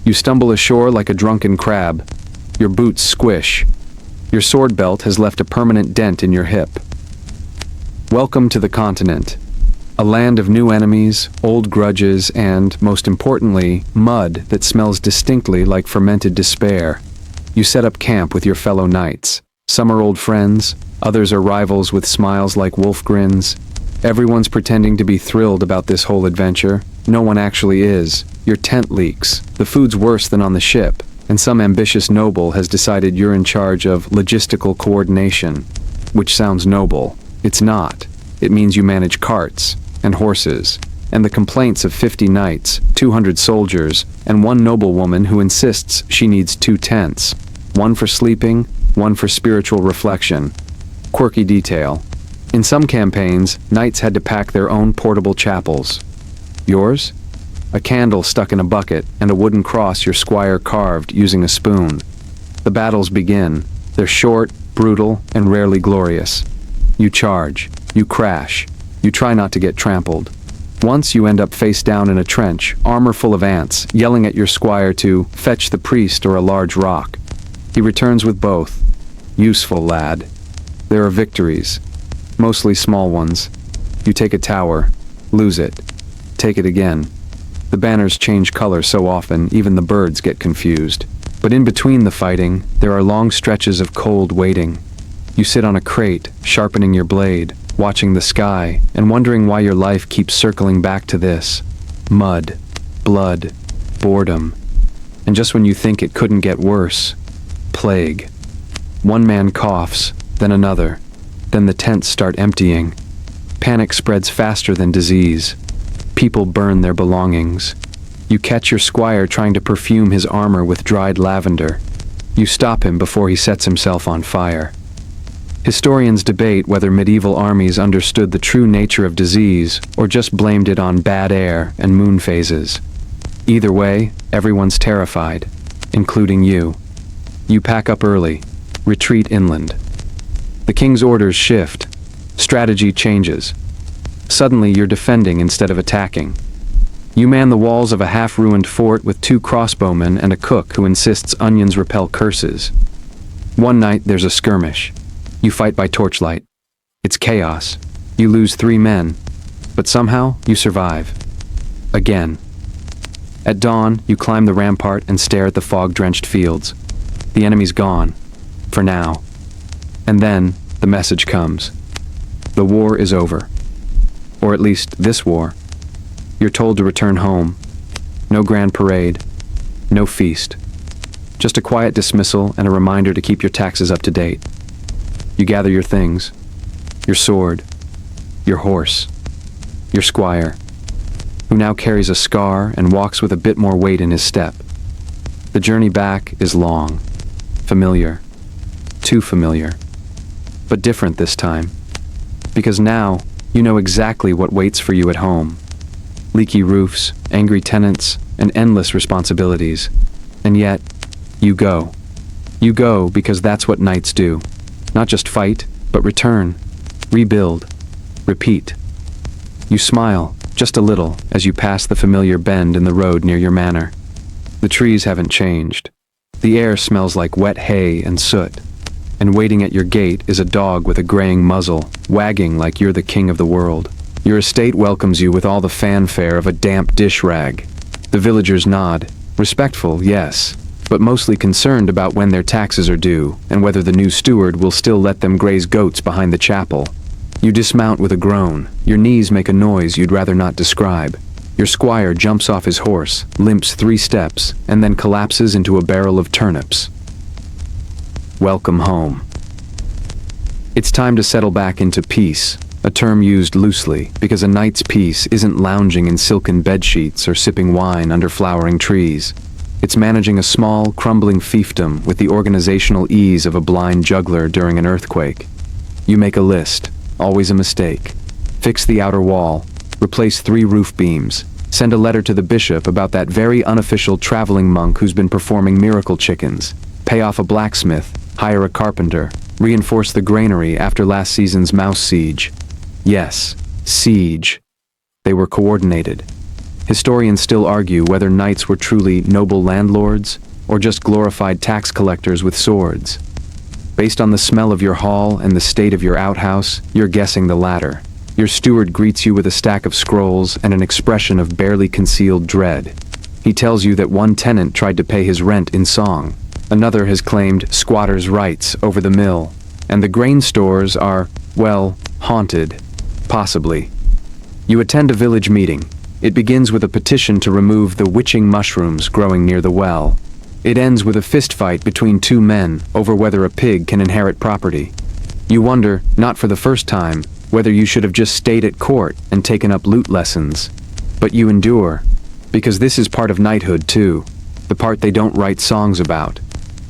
You stumble ashore like a drunken crab. Your boots squish. Your sword belt has left a permanent dent in your hip. Welcome to the continent. A land of new enemies, old grudges, and, most importantly, mud that smells distinctly like fermented despair. You set up camp with your fellow knights. Some are old friends, others are rivals with smiles like wolf grins. Everyone's pretending to be thrilled about this whole adventure. No one actually is. Your tent leaks, the food's worse than on the ship, and some ambitious noble has decided you're in charge of logistical coordination. Which sounds noble. It's not. It means you manage carts, and horses, and the complaints of 50 knights, 200 soldiers, and one noblewoman who insists she needs 2 tents. One for sleeping, one for spiritual reflection. Quirky detail. In some campaigns, knights had to pack their own portable chapels. Yours? A candle stuck in a bucket and a wooden cross your squire carved using a spoon. The battles begin. They're short, brutal, and rarely glorious. You charge. You crash. You try not to get trampled. Once you end up face down in a trench, armor full of ants, yelling at your squire to fetch the priest or a large rock. He returns with both. Useful, lad. There are victories. Mostly small ones. You take a tower, lose it, take it again. The banners change color so often, even the birds get confused. But in between the fighting, there are long stretches of cold waiting. You sit on a crate, sharpening your blade, watching the sky, and wondering why your life keeps circling back to this. Mud, blood, boredom. And just when you think it couldn't get worse, plague. One man coughs, then another. Then the tents start emptying. Panic spreads faster than disease. People burn their belongings. You catch your squire trying to perfume his armor with dried lavender. You stop him before he sets himself on fire. Historians debate whether medieval armies understood the true nature of disease or just blamed it on bad air and moon phases. Either way, everyone's terrified, including you. You pack up early, retreat inland. The king's orders shift. Strategy changes. Suddenly you're defending instead of attacking. You man the walls of a half-ruined fort with 2 crossbowmen and a cook who insists onions repel curses. One night there's a skirmish. You fight by torchlight. It's chaos. You lose 3 men. But somehow you survive. Again. At dawn, you climb the rampart and stare at the fog-drenched fields. The enemy's gone. For now. And then, the message comes. The war is over. Or at least, this war. You're told to return home. No grand parade. No feast. Just a quiet dismissal and a reminder to keep your taxes up to date. You gather your things. Your sword. Your horse. Your squire, who now carries a scar and walks with a bit more weight in his step. The journey back is long. Familiar. Too familiar. But different this time. Because now, you know exactly what waits for you at home. Leaky roofs, angry tenants, and endless responsibilities. And yet, you go. You go because that's what knights do. Not just fight, but return. Rebuild. Repeat. You smile, just a little, as you pass the familiar bend in the road near your manor. The trees haven't changed. The air smells like wet hay and soot. And waiting at your gate is a dog with a graying muzzle, wagging like you're the king of the world. Your estate welcomes you with all the fanfare of a damp dish rag. The villagers nod. Respectful, yes, but mostly concerned about when their taxes are due, and whether the new steward will still let them graze goats behind the chapel. You dismount with a groan. Your knees make a noise you'd rather not describe. Your squire jumps off his horse, limps 3 steps, and then collapses into a barrel of turnips. Welcome home. It's time to settle back into peace, a term used loosely because a knight's peace isn't lounging in silken bedsheets or sipping wine under flowering trees. It's managing a small, crumbling fiefdom with the organizational ease of a blind juggler during an earthquake. You make a list, always a mistake. Fix the outer wall, replace 3 roof beams, send a letter to the bishop about that very unofficial traveling monk who's been performing miracle chickens, pay off a blacksmith, hire a carpenter, reinforce the granary after last season's mouse siege. Yes, siege. They were coordinated. Historians still argue whether knights were truly noble landlords or just glorified tax collectors with swords. Based on the smell of your hall and the state of your outhouse, you're guessing the latter. Your steward greets you with a stack of scrolls and an expression of barely concealed dread. He tells you that one tenant tried to pay his rent in song. Another has claimed squatters' rights over the mill. And the grain stores are, well, haunted. Possibly. You attend a village meeting. It begins with a petition to remove the witching mushrooms growing near the well. It ends with a fistfight between 2 men over whether a pig can inherit property. You wonder, not for the first time, whether you should have just stayed at court and taken up lute lessons. But you endure, because this is part of knighthood too, the part they don't write songs about.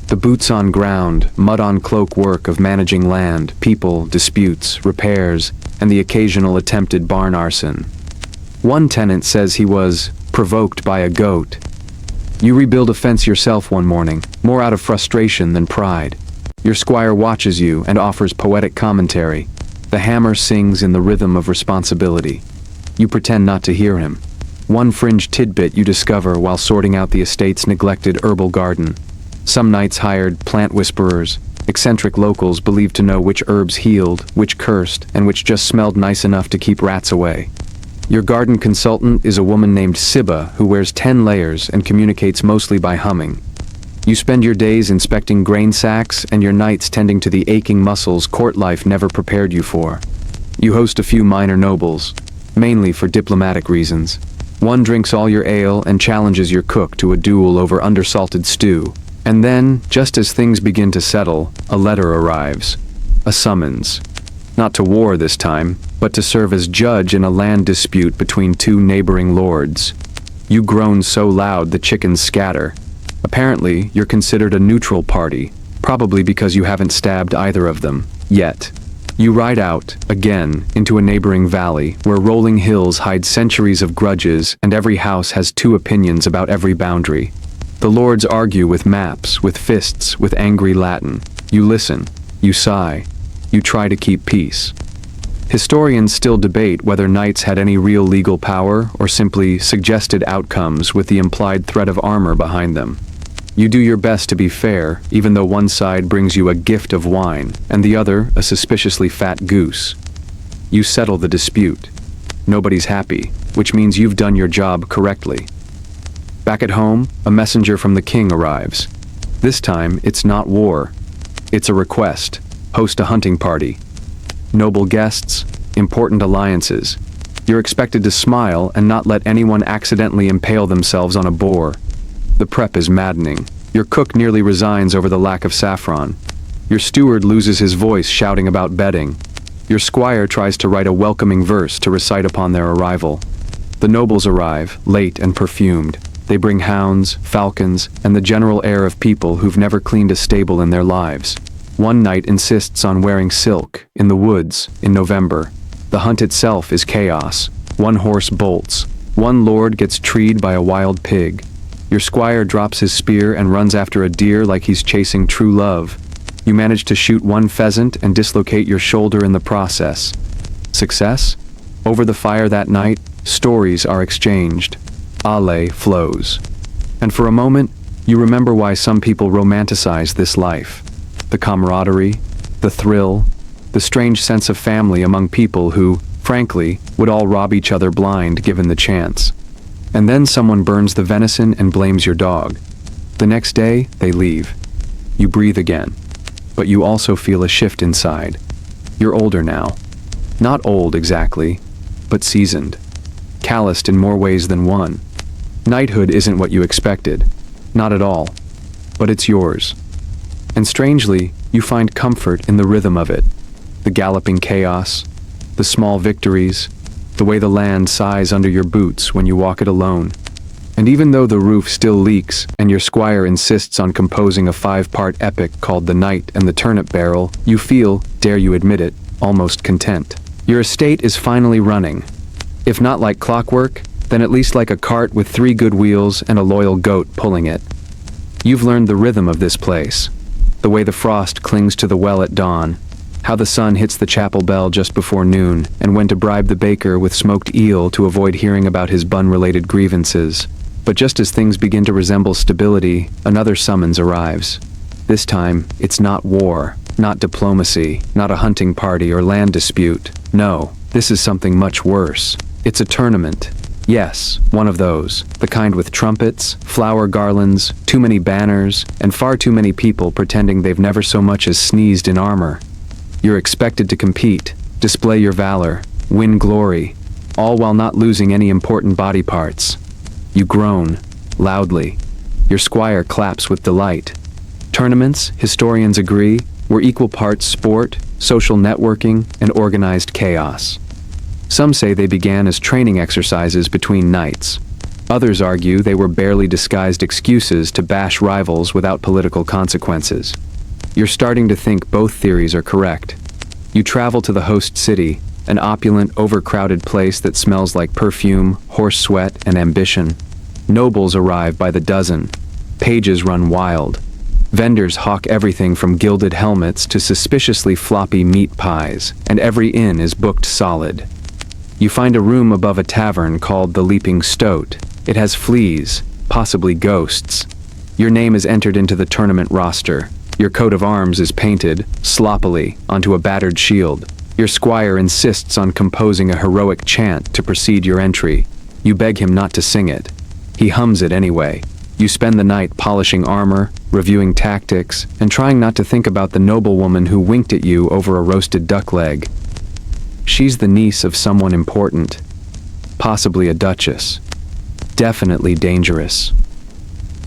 The boots on ground, mud on cloak work of managing land, people, disputes, repairs, and the occasional attempted barn arson. One tenant says he was provoked by a goat. You rebuild a fence yourself one morning, more out of frustration than pride. Your squire watches you and offers poetic commentary. The hammer sings in the rhythm of responsibility. You pretend not to hear him. One fringe tidbit you discover while sorting out the estate's neglected herbal garden. Some knights hired plant whisperers, eccentric locals believed to know which herbs healed, which cursed, and which just smelled nice enough to keep rats away. Your garden consultant is a woman named Sibba who wears 10 layers and communicates mostly by humming. You spend your days inspecting grain sacks and your nights tending to the aching muscles court life never prepared you for. You host a few minor nobles, mainly for diplomatic reasons. One drinks all your ale and challenges your cook to a duel over undersalted stew. And then, just as things begin to settle, a letter arrives. A summons. Not to war this time, but to serve as judge in a land dispute between 2 neighboring lords. You groan so loud the chickens scatter. Apparently, you're considered a neutral party, probably because you haven't stabbed either of them, yet. You ride out, again, into a neighboring valley where rolling hills hide centuries of grudges and every house has 2 opinions about every boundary. The lords argue with maps, with fists, with angry Latin. You listen, you sigh, you try to keep peace. Historians still debate whether knights had any real legal power or simply suggested outcomes with the implied threat of armor behind them. You do your best to be fair, even though one side brings you a gift of wine and the other a suspiciously fat goose. You settle the dispute. Nobody's happy, which means you've done your job correctly. Back at home, a messenger from the king arrives. This time, it's not war. It's a request. Host a hunting party. Noble guests, important alliances. You're expected to smile and not let anyone accidentally impale themselves on a boar. The prep is maddening. Your cook nearly resigns over the lack of saffron. Your steward loses his voice shouting about bedding. Your squire tries to write a welcoming verse to recite upon their arrival. The nobles arrive, late and perfumed. They bring hounds, falcons, and the general air of people who've never cleaned a stable in their lives. One knight insists on wearing silk, in the woods, in November. The hunt itself is chaos. One horse bolts. One lord gets treed by a wild pig. Your squire drops his spear and runs after a deer like he's chasing true love. You manage to shoot one pheasant and dislocate your shoulder in the process. Success? Over the fire that night, stories are exchanged. Ale flows. And for a moment, you remember why some people romanticize this life. The camaraderie, the thrill, the strange sense of family among people who, frankly, would all rob each other blind given the chance. And then someone burns the venison and blames your dog. The next day, they leave. You breathe again. But you also feel a shift inside. You're older now. Not old exactly, but seasoned. Calloused in more ways than one. Knighthood isn't what you expected. Not at all. But it's yours. And strangely, you find comfort in the rhythm of it. The galloping chaos, the small victories, the way the land sighs under your boots when you walk it alone. And even though the roof still leaks and your squire insists on composing a 5-part epic called The Knight and the Turnip Barrel, you feel, dare you admit it, almost content. Your estate is finally running. If not like clockwork, then at least like a cart with 3 good wheels and a loyal goat pulling it. You've learned the rhythm of this place, the way the frost clings to the well at dawn, how the sun hits the chapel bell just before noon, and when to bribe the baker with smoked eel to avoid hearing about his bun-related grievances. But just as things begin to resemble stability, another summons arrives. This time, it's not war, not diplomacy, not a hunting party or land dispute. No, this is something much worse. It's a tournament. Yes, one of those. The kind with trumpets, flower garlands, too many banners, and far too many people pretending they've never so much as sneezed in armor. You're expected to compete, display your valor, win glory, all while not losing any important body parts. You groan, loudly. Your squire claps with delight. Tournaments, historians agree, were equal parts sport, social networking, and organized chaos. Some say they began as training exercises between knights. Others argue they were barely disguised excuses to bash rivals without political consequences. You're starting to think both theories are correct. You travel to the host city, an opulent, overcrowded place that smells like perfume, horse sweat, and ambition. Nobles arrive by the dozen. Pages run wild. Vendors hawk everything from gilded helmets to suspiciously floppy meat pies, and every inn is booked solid. You find a room above a tavern called the Leaping Stoat. It has fleas, possibly ghosts. Your name is entered into the tournament roster. Your coat of arms is painted, sloppily, onto a battered shield. Your squire insists on composing a heroic chant to precede your entry. You beg him not to sing it. He hums it anyway. You spend the night polishing armor, reviewing tactics, and trying not to think about the noblewoman who winked at you over a roasted duck leg. She's the niece of someone important, possibly a duchess. Definitely dangerous.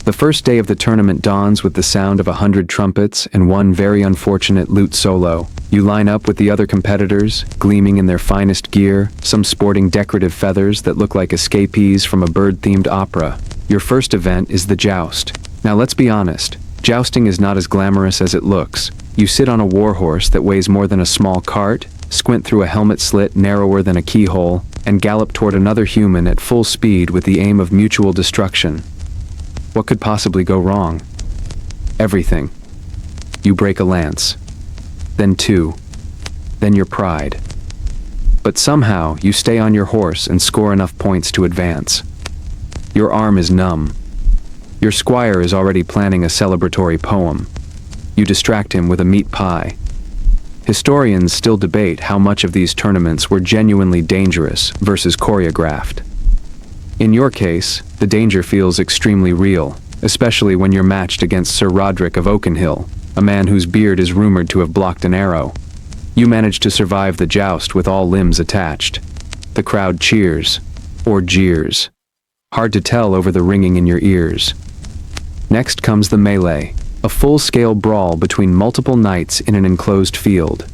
The first day of the tournament dawns with the sound of 100 trumpets and one very unfortunate lute solo. You line up with the other competitors, gleaming in their finest gear, some sporting decorative feathers that look like escapees from a bird-themed opera. Your first event is the joust. Now let's be honest, jousting is not as glamorous as it looks. You sit on a warhorse that weighs more than a small cart, squint through a helmet slit narrower than a keyhole, and gallop toward another human at full speed with the aim of mutual destruction. What could possibly go wrong? Everything. You break a lance. Then 2. Then your pride. But somehow you stay on your horse and score enough points to advance. Your arm is numb. Your squire is already planning a celebratory poem. You distract him with a meat pie. Historians still debate how much of these tournaments were genuinely dangerous versus choreographed. In your case, the danger feels extremely real, especially when you're matched against Sir Roderick of Oakenhill, a man whose beard is rumored to have blocked an arrow. You manage to survive the joust with all limbs attached. The crowd cheers, or jeers. Hard to tell over the ringing in your ears. Next comes the melee, a full-scale brawl between multiple knights in an enclosed field.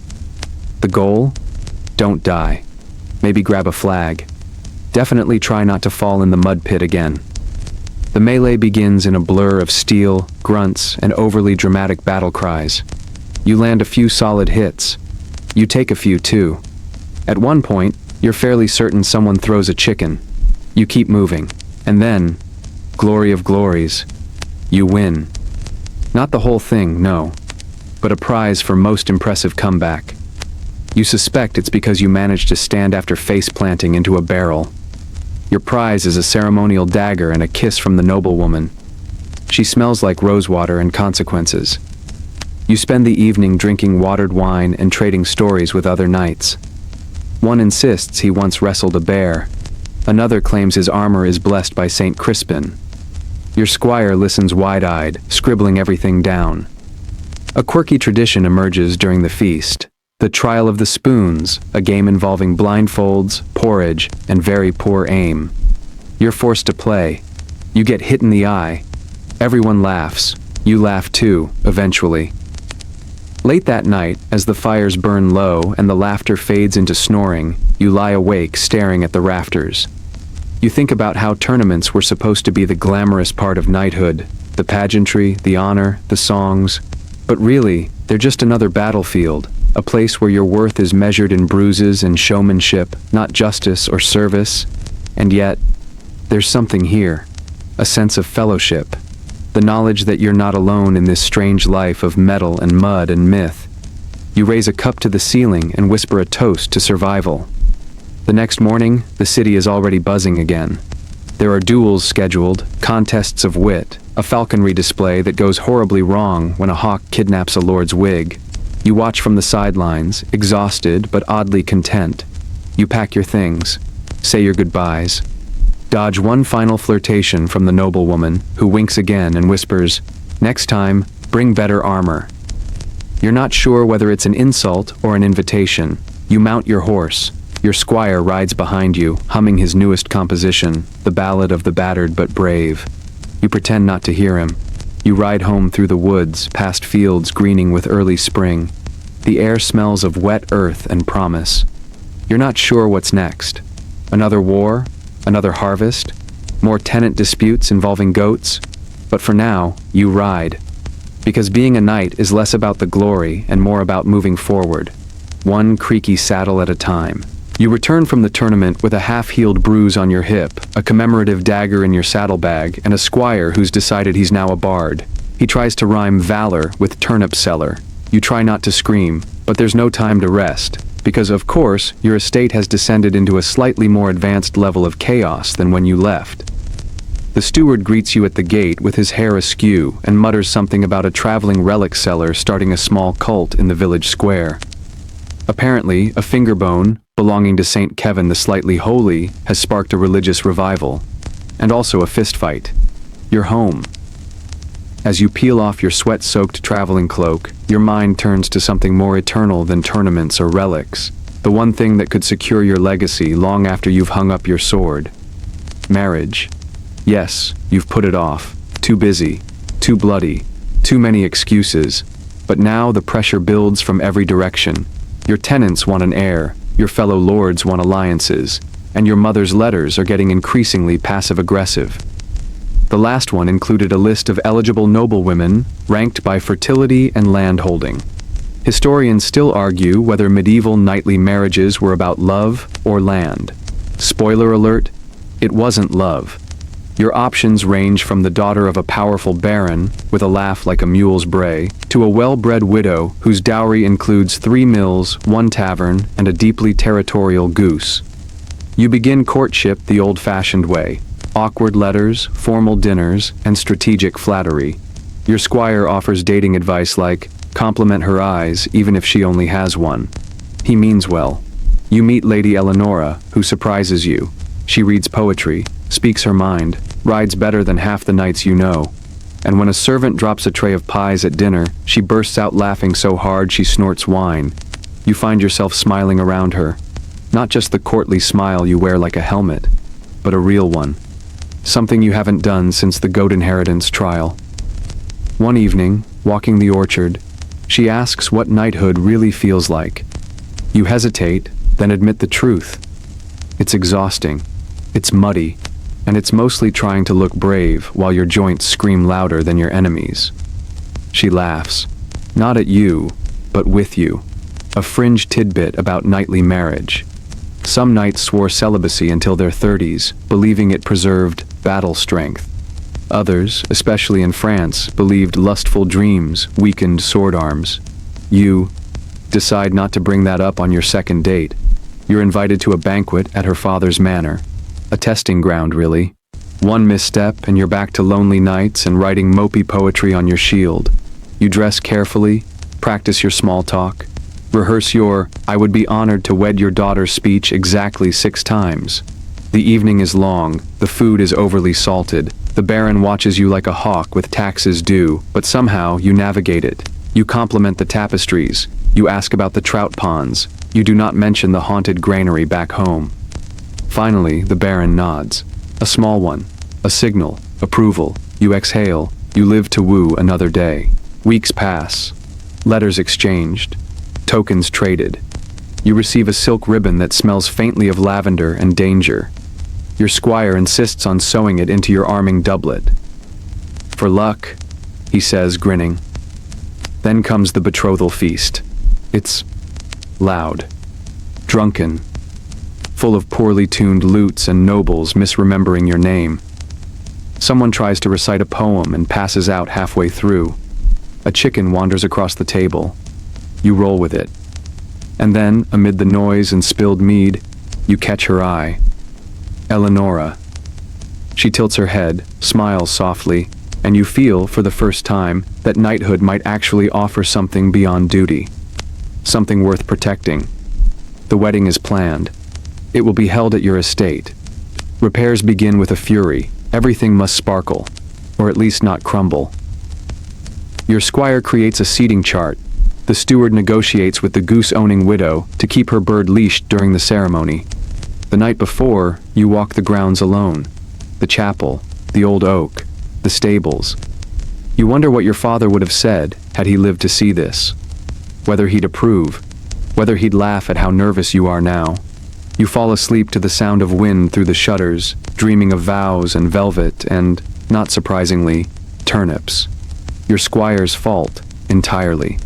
The goal? Don't die. Maybe grab a flag. Definitely try not to fall in the mud pit again. The melee begins in a blur of steel, grunts, and overly dramatic battle cries. You land a few solid hits. You take a few too. At one point, you're fairly certain someone throws a chicken. You keep moving. And then, glory of glories, you win. Not the whole thing, no, but a prize for most impressive comeback. You suspect it's because you managed to stand after face planting into a barrel. Your prize is a ceremonial dagger and a kiss from the noblewoman. She smells like rosewater and consequences. You spend the evening drinking watered wine and trading stories with other knights. One insists he once wrestled a bear. Another claims his armor is blessed by Saint Crispin. Your squire listens wide-eyed, scribbling everything down. A quirky tradition emerges during the feast. The Trial of the Spoons, a game involving blindfolds, porridge, and very poor aim. You're forced to play. You get hit in the eye. Everyone laughs. You laugh too, eventually. Late that night, as the fires burn low and the laughter fades into snoring, you lie awake staring at the rafters. You think about how tournaments were supposed to be the glamorous part of knighthood, the pageantry, the honor, the songs. But really, they're just another battlefield, a place where your worth is measured in bruises and showmanship, not justice or service. And yet, there's something here, a sense of fellowship, the knowledge that you're not alone in this strange life of metal and mud and myth. You raise a cup to the ceiling and whisper a toast to survival. The next morning, the city is already buzzing again. There are duels scheduled, contests of wit, a falconry display that goes horribly wrong when a hawk kidnaps a lord's wig. You watch from the sidelines, exhausted but oddly content. You pack your things, say your goodbyes, dodge one final flirtation from the noblewoman, who winks again and whispers, "Next time, bring better armor." You're not sure whether it's an insult or an invitation. You mount your horse. Your squire rides behind you, humming his newest composition, the ballad of the battered but brave. You pretend not to hear him. You ride home through the woods, past fields greening with early spring. The air smells of wet earth and promise. You're not sure what's next. Another war? Another harvest? More tenant disputes involving goats? But for now, you ride. Because being a knight is less about the glory and more about moving forward, one creaky saddle at a time. You return from the tournament with a half-healed bruise on your hip, a commemorative dagger in your saddlebag, and a squire who's decided he's now a bard. He tries to rhyme valor with turnip seller. You try not to scream, but there's no time to rest, because of course, your estate has descended into a slightly more advanced level of chaos than when you left. The steward greets you at the gate with his hair askew and mutters something about a traveling relic seller starting a small cult in the village square. Apparently, a finger bone, belonging to Saint Kevin the Slightly Holy, has sparked a religious revival, and also a fistfight. You're home. As you peel off your sweat-soaked traveling cloak, your mind turns to something more eternal than tournaments or relics, the one thing that could secure your legacy long after you've hung up your sword. Marriage. Yes, you've put it off. Too busy, too bloody, too many excuses. But now the pressure builds from every direction. Your tenants want an heir, your fellow lords want alliances, and your mother's letters are getting increasingly passive-aggressive. The last one included a list of eligible noblewomen ranked by fertility and landholding. Historians still argue whether medieval knightly marriages were about love or land. Spoiler alert, it wasn't love. Your options range from the daughter of a powerful baron, with a laugh like a mule's bray, to a well-bred widow whose dowry includes 3 mills, 1 tavern, and a deeply territorial goose. You begin courtship the old-fashioned way: awkward letters, formal dinners, and strategic flattery. Your squire offers dating advice like, compliment her eyes even if she only has one. He means well. You meet Lady Eleonora, who surprises you. She reads poetry, speaks her mind, rides better than half the knights you know. And when a servant drops a tray of pies at dinner, she bursts out laughing so hard she snorts wine. You find yourself smiling around her. Not just the courtly smile you wear like a helmet, but a real one. Something you haven't done since the goat inheritance trial. One evening, walking the orchard, she asks what knighthood really feels like. You hesitate, then admit the truth. It's exhausting. It's muddy, and it's mostly trying to look brave while your joints scream louder than your enemies. She laughs, not at you, but with you. A fringe tidbit about knightly marriage. Some knights swore celibacy until their 30s, believing it preserved battle strength. Others, especially in France, believed lustful dreams weakened sword arms. You decide not to bring that up on your second date. You're invited to a banquet at her father's manor. A testing ground, really. One misstep and you're back to lonely nights and writing mopey poetry on your shield. You dress carefully, practice your small talk, rehearse your "I would be honored to wed your daughter" speech exactly 6 times. The evening is long, the food is overly salted, the baron watches you like a hawk with taxes due, but somehow you navigate it. You compliment the tapestries, you ask about the trout ponds, you do not mention the haunted granary back home. Finally, the baron nods. A small one. A signal. Approval. You exhale. You live to woo another day. Weeks pass. Letters exchanged. Tokens traded. You receive a silk ribbon that smells faintly of lavender and danger. Your squire insists on sewing it into your arming doublet. For luck, he says, grinning. Then comes the betrothal feast. It's loud, drunken, full of poorly tuned lutes and nobles misremembering your name. Someone tries to recite a poem and passes out halfway through. A chicken wanders across the table. You roll with it. And then, amid the noise and spilled mead, you catch her eye. Eleonora. She tilts her head, smiles softly, and you feel, for the first time, that knighthood might actually offer something beyond duty. Something worth protecting. The wedding is planned. It will be held at your estate. Repairs begin with a fury. Everything must sparkle, or at least not crumble. Your squire creates a seating chart. The steward negotiates with the goose-owning widow to keep her bird leashed during the ceremony. The night before, you walk the grounds alone. The chapel, the old oak, the stables. You wonder what your father would have said had he lived to see this. Whether he'd approve, whether he'd laugh at how nervous you are now. You fall asleep to the sound of wind through the shutters, dreaming of vows and velvet and, not surprisingly, turnips. Your squire's fault, entirely.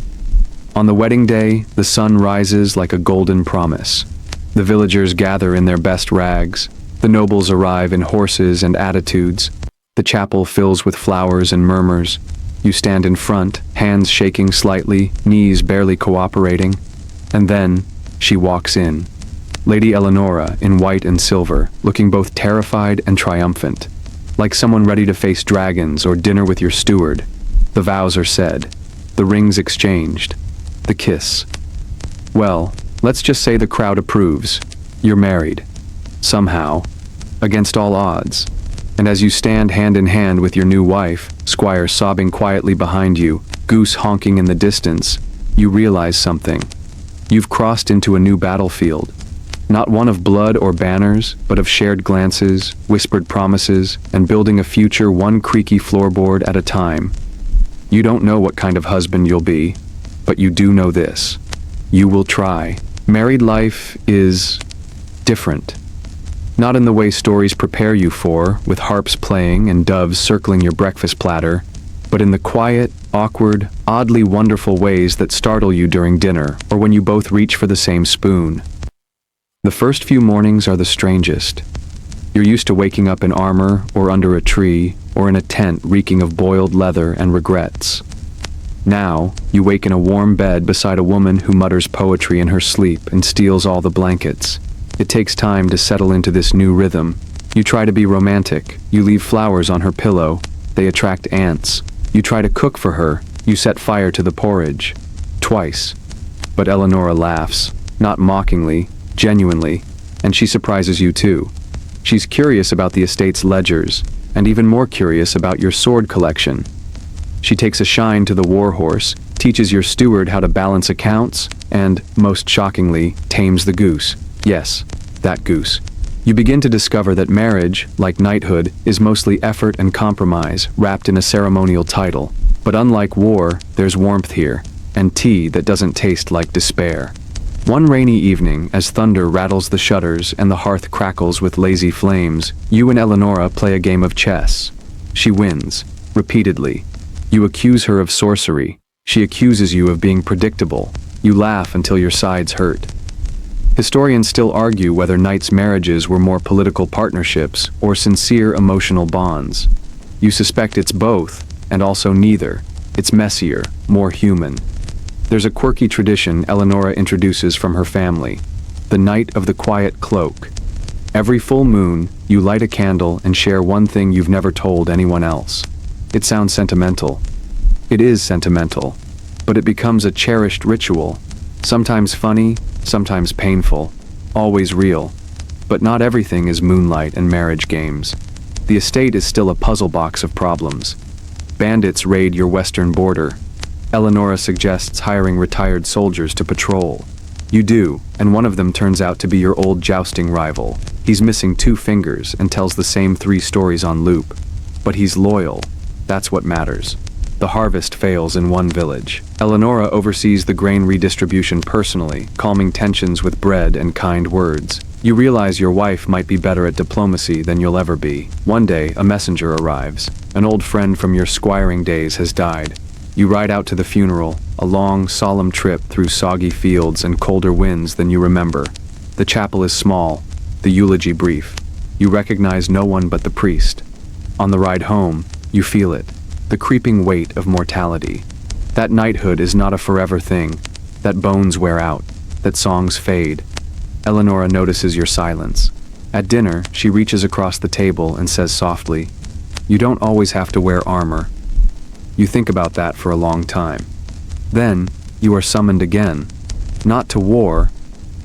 On the wedding day, the sun rises like a golden promise. The villagers gather in their best rags. The nobles arrive in horses and attitudes. The chapel fills with flowers and murmurs. You stand in front, hands shaking slightly, knees barely cooperating. And then, she walks in. Lady Eleonora, in white and silver, looking both terrified and triumphant. Like someone ready to face dragons or dinner with your steward. The vows are said. The rings exchanged. The kiss. Well, let's just say the crowd approves. You're married. Somehow. Against all odds. And as you stand hand in hand with your new wife, Squire sobbing quietly behind you, goose honking in the distance, you realize something. You've crossed into a new battlefield. Not one of blood or banners, but of shared glances, whispered promises, and building a future one creaky floorboard at a time. You don't know what kind of husband you'll be, but you do know this. You will try. Married life is different. Not in the way stories prepare you for, with harps playing and doves circling your breakfast platter, but in the quiet, awkward, oddly wonderful ways that startle you during dinner or when you both reach for the same spoon. The first few mornings are the strangest. You're used to waking up in armor or under a tree or in a tent reeking of boiled leather and regrets. Now, you wake in a warm bed beside a woman who mutters poetry in her sleep and steals all the blankets. It takes time to settle into this new rhythm. You try to be romantic. You leave flowers on her pillow. They attract ants. You try to cook for her. You set fire to the porridge. Twice. But Eleonora laughs, not mockingly, genuinely, and she surprises you too. She's curious about the estate's ledgers, and even more curious about your sword collection. She takes a shine to the warhorse, teaches your steward how to balance accounts, and, most shockingly, tames the goose. Yes, that goose. You begin to discover that marriage, like knighthood, is mostly effort and compromise, wrapped in a ceremonial title. But unlike war, there's warmth here, and tea that doesn't taste like despair. One rainy evening, as thunder rattles the shutters and the hearth crackles with lazy flames, you and Eleonora play a game of chess. She wins, repeatedly. You accuse her of sorcery. She accuses you of being predictable. You laugh until your sides hurt. Historians still argue whether knights' marriages were more political partnerships or sincere emotional bonds. You suspect it's both, and also neither. It's messier, more human. There's a quirky tradition Eleonora introduces from her family, the Night of the Quiet Cloak. Every full moon, you light a candle and share one thing you've never told anyone else. It sounds sentimental. It is sentimental, but it becomes a cherished ritual, sometimes funny, sometimes painful, always real. But not everything is moonlight and marriage games. The estate is still a puzzle box of problems. Bandits raid your western border. Eleonora suggests hiring retired soldiers to patrol. You do, and one of them turns out to be your old jousting rival. He's missing 2 fingers and tells the same 3 stories on loop. But he's loyal. That's what matters. The harvest fails in one village. Eleonora oversees the grain redistribution personally, calming tensions with bread and kind words. You realize your wife might be better at diplomacy than you'll ever be. One day, a messenger arrives. An old friend from your squiring days has died. You ride out to the funeral, a long, solemn trip through soggy fields and colder winds than you remember. The chapel is small, the eulogy brief. You recognize no one but the priest. On the ride home, you feel it, the creeping weight of mortality. That knighthood is not a forever thing, that bones wear out, that songs fade. Eleonora notices your silence. At dinner, she reaches across the table and says softly, "You don't always have to wear armor." You think about that for a long time. Then, you are summoned again, not to war,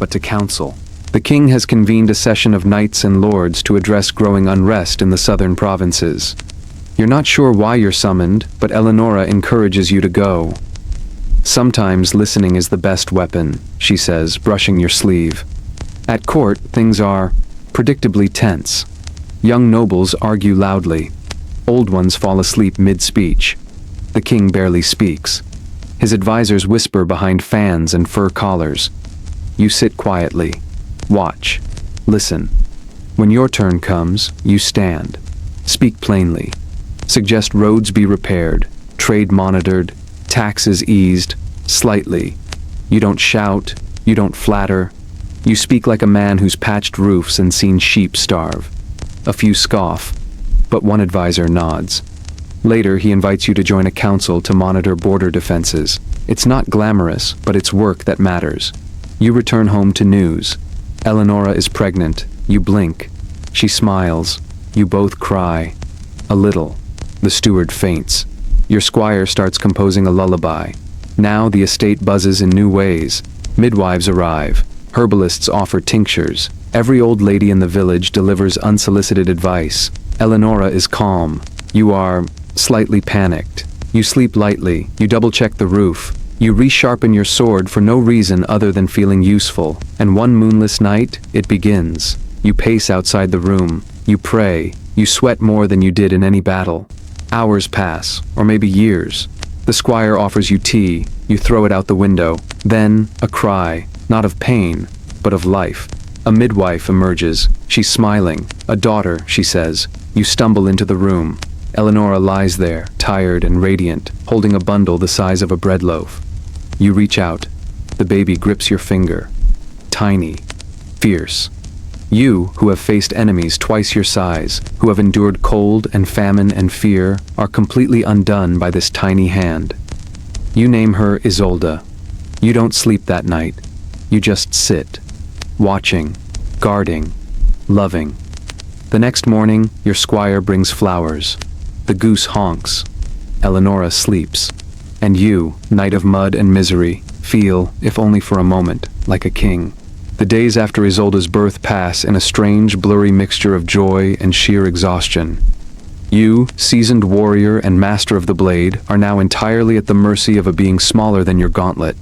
but to council. The king has convened a session of knights and lords to address growing unrest in the southern provinces. You're not sure why you're summoned, but Eleonora encourages you to go. "Sometimes listening is the best weapon," she says, brushing your sleeve. At court, things are predictably tense. Young nobles argue loudly. Old ones fall asleep mid-speech. The king barely speaks. His advisors whisper behind fans and fur collars. You sit quietly. Watch. Listen. When your turn comes, you stand. Speak plainly. Suggest roads be repaired, trade monitored, taxes eased, slightly. You don't shout. You don't flatter. You speak like a man who's patched roofs and seen sheep starve. A few scoff, but one advisor nods. Later, he invites you to join a council to monitor border defenses. It's not glamorous, but it's work that matters. You return home to news. Eleonora is pregnant. You blink. She smiles. You both cry. A little. The steward faints. Your squire starts composing a lullaby. Now the estate buzzes in new ways. Midwives arrive. Herbalists offer tinctures. Every old lady in the village delivers unsolicited advice. Eleonora is calm. You are slightly panicked. You sleep lightly. You double-check the roof. You resharpen your sword for no reason other than feeling useful. And one moonless night, it begins. You pace outside the room. You pray. You sweat more than you did in any battle. Hours pass, or maybe years. The squire offers you tea. You throw it out the window. Then, a cry. Not of pain, but of life. A midwife emerges. She's smiling. A daughter, she says. You stumble into the room. Eleonora lies there, tired and radiant, holding a bundle the size of a bread loaf. You reach out. The baby grips your finger. Tiny. Fierce. You, who have faced enemies twice your size, who have endured cold and famine and fear, are completely undone by this tiny hand. You name her Isolde. You don't sleep that night. You just sit, watching, guarding, loving. The next morning, your squire brings flowers. The goose honks. Eleonora sleeps. And you, knight of mud and misery, feel, if only for a moment, like a king. The days after Isolde's birth pass in a strange, blurry mixture of joy and sheer exhaustion. You, seasoned warrior and master of the blade, are now entirely at the mercy of a being smaller than your gauntlet.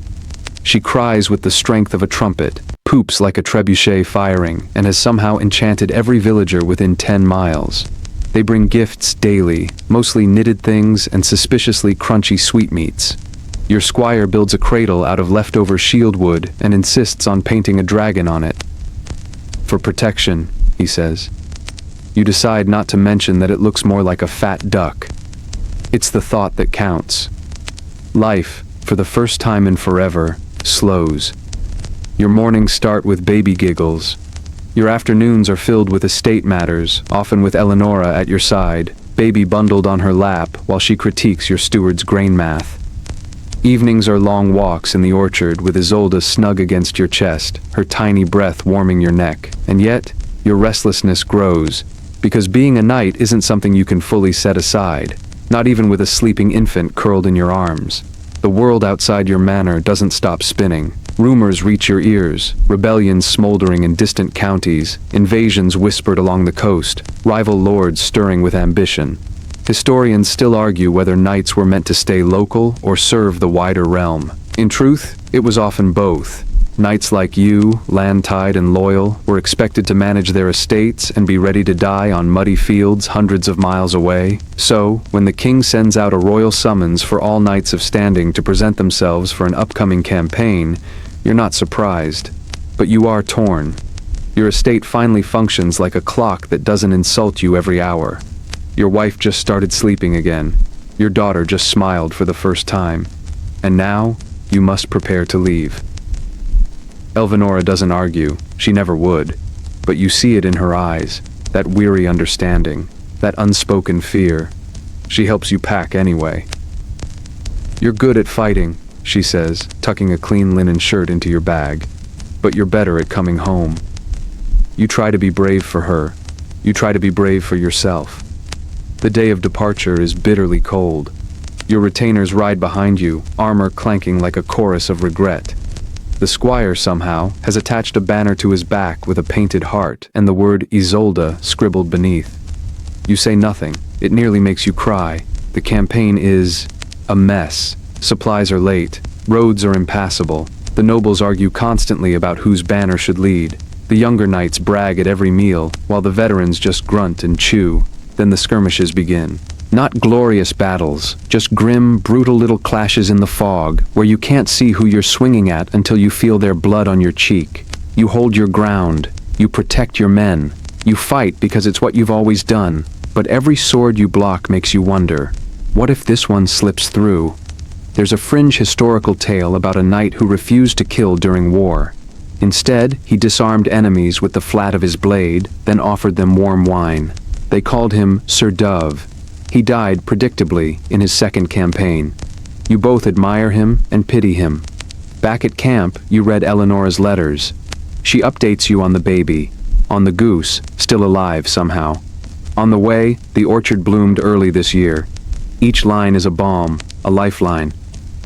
She cries with the strength of a trumpet, poops like a trebuchet firing, and has somehow enchanted every villager within 10 miles. They bring gifts daily, mostly knitted things and suspiciously crunchy sweetmeats. Your squire builds a cradle out of leftover shield wood and insists on painting a dragon on it. For protection, he says. You decide not to mention that it looks more like a fat duck. It's the thought that counts. Life, for the first time in forever, slows. Your mornings start with baby giggles. Your afternoons are filled with estate matters, often with Eleonora at your side, baby bundled on her lap while she critiques your steward's grain math. Evenings are long walks in the orchard with Isolde snug against your chest, her tiny breath warming your neck. And yet, your restlessness grows, because being a knight isn't something you can fully set aside, not even with a sleeping infant curled in your arms. The world outside your manor doesn't stop spinning. Rumors reach your ears, rebellions smoldering in distant counties, invasions whispered along the coast, rival lords stirring with ambition. Historians still argue whether knights were meant to stay local or serve the wider realm. In truth, it was often both. Knights like you, land-tied and loyal, were expected to manage their estates and be ready to die on muddy fields hundreds of miles away. So, when the king sends out a royal summons for all knights of standing to present themselves for an upcoming campaign, you're not surprised. But you are torn. Your estate finally functions like a clock that doesn't insult you every hour. Your wife just started sleeping again. Your daughter just smiled for the first time. And now, you must prepare to leave. Elvanora doesn't argue, she never would, but you see it in her eyes, that weary understanding, that unspoken fear. She helps you pack anyway. You're good at fighting, she says, tucking a clean linen shirt into your bag, but you're better at coming home. You try to be brave for her, you try to be brave for yourself. The day of departure is bitterly cold. Your retainers ride behind you, armor clanking like a chorus of regret. The squire, somehow, has attached a banner to his back with a painted heart and the word Isolde scribbled beneath. You say nothing. It nearly makes you cry. The campaign is a mess. Supplies are late. Roads are impassable. The nobles argue constantly about whose banner should lead. The younger knights brag at every meal, while the veterans just grunt and chew. Then the skirmishes begin. Not glorious battles, just grim, brutal little clashes in the fog, where you can't see who you're swinging at until you feel their blood on your cheek. You hold your ground. You protect your men. You fight because it's what you've always done. But every sword you block makes you wonder, what if this one slips through? There's a fringe historical tale about a knight who refused to kill during war. Instead, he disarmed enemies with the flat of his blade, then offered them warm wine. They called him Sir Dove. He died, predictably, in his second campaign. You both admire him and pity him. Back at camp, you read Eleanora's letters. She updates you on the baby, on the goose, still alive somehow. On the way, the orchard bloomed early this year. Each line is a balm, a lifeline.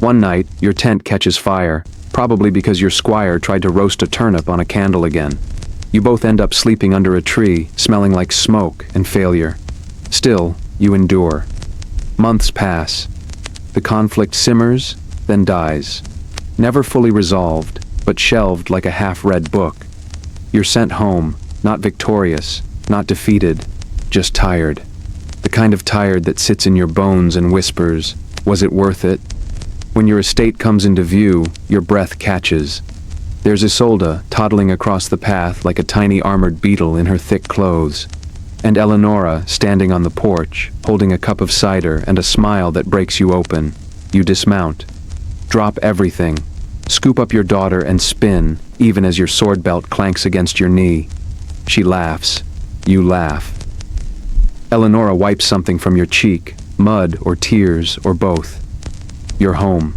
One night, your tent catches fire, probably because your squire tried to roast a turnip on a candle again. You both end up sleeping under a tree, smelling like smoke and failure. Still, you endure. Months pass. The conflict simmers, then dies. Never fully resolved, but shelved like a half-read book. You're sent home, not victorious, not defeated, just tired. The kind of tired that sits in your bones and whispers, was it worth it? When your estate comes into view, your breath catches. There's Isolde toddling across the path like a tiny armored beetle in her thick clothes. And Eleanora standing on the porch, holding a cup of cider and a smile that breaks you open. You dismount. Drop everything. Scoop up your daughter and spin, even as your sword belt clanks against your knee. She laughs. You laugh. Eleanora wipes something from your cheek, mud or tears or both. You're home.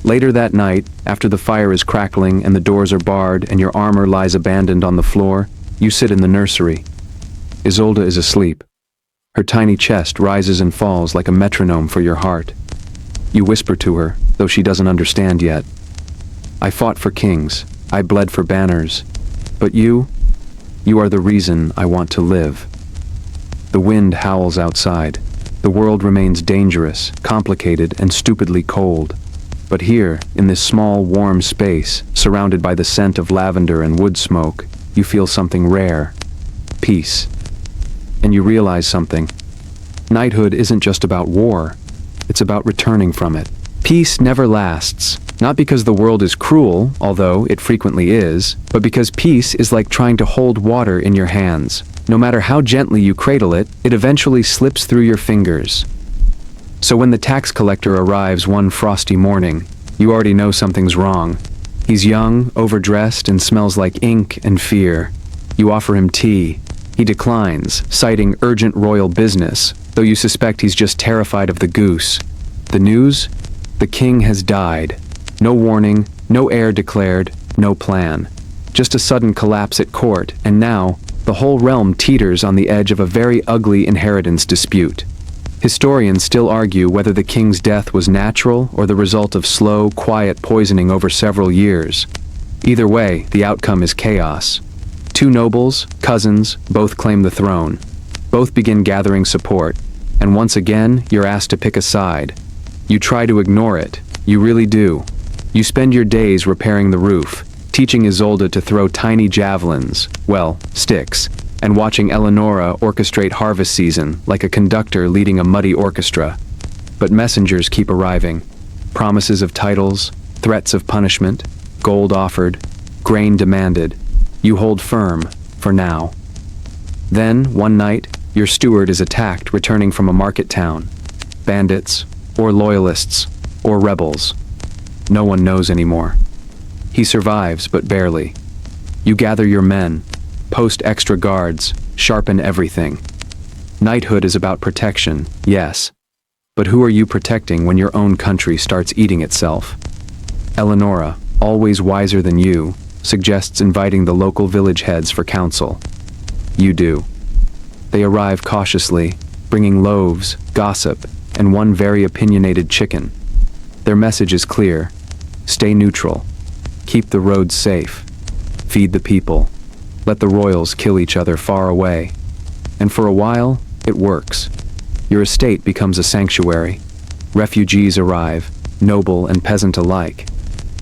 Later that night, after the fire is crackling and the doors are barred and your armor lies abandoned on the floor, you sit in the nursery. Isolde is asleep. Her tiny chest rises and falls like a metronome for your heart. You whisper to her, though she doesn't understand yet. I fought for kings. I bled for banners. But you are the reason I want to live. The wind howls outside. The world remains dangerous, complicated, and stupidly cold. But here, in this small, warm space, surrounded by the scent of lavender and wood smoke, you feel something rare. Peace. And you realize something. Knighthood isn't just about war. It's about returning from it. Peace never lasts, not because the world is cruel, although it frequently is, but because peace is like trying to hold water in your hands. No matter how gently you cradle it, it eventually slips through your fingers. So when the tax collector arrives one frosty morning, you already know something's wrong. He's young, overdressed, and smells like ink and fear. You offer him tea. He declines, citing urgent royal business, though you suspect he's just terrified of the goose. The news? The king has died. No warning, no heir declared, no plan. Just a sudden collapse at court, and now, the whole realm teeters on the edge of a very ugly inheritance dispute. Historians still argue whether the king's death was natural or the result of slow, quiet poisoning over several years. Either way, the outcome is chaos. Two nobles, cousins, both claim the throne. Both begin gathering support, and once again, you're asked to pick a side. You try to ignore it. You really do. You spend your days repairing the roof, teaching Isolde to throw tiny javelins, well, sticks, and watching Eleonora orchestrate harvest season like a conductor leading a muddy orchestra. But messengers keep arriving. Promises of titles, threats of punishment, gold offered, grain demanded. You hold firm, for now. Then, one night, your steward is attacked returning from a market town. Bandits, or loyalists, or rebels. No one knows anymore. He survives, but barely. You gather your men, post extra guards, sharpen everything. Knighthood is about protection, yes. But who are you protecting when your own country starts eating itself? Eleonora, always wiser than you, suggests inviting the local village heads for counsel. You do. They arrive cautiously, bringing loaves, gossip, and one very opinionated chicken. Their message is clear. Stay neutral. Keep the roads safe. Feed the people. Let the royals kill each other far away. And for a while, it works. Your estate becomes a sanctuary. Refugees arrive, noble and peasant alike.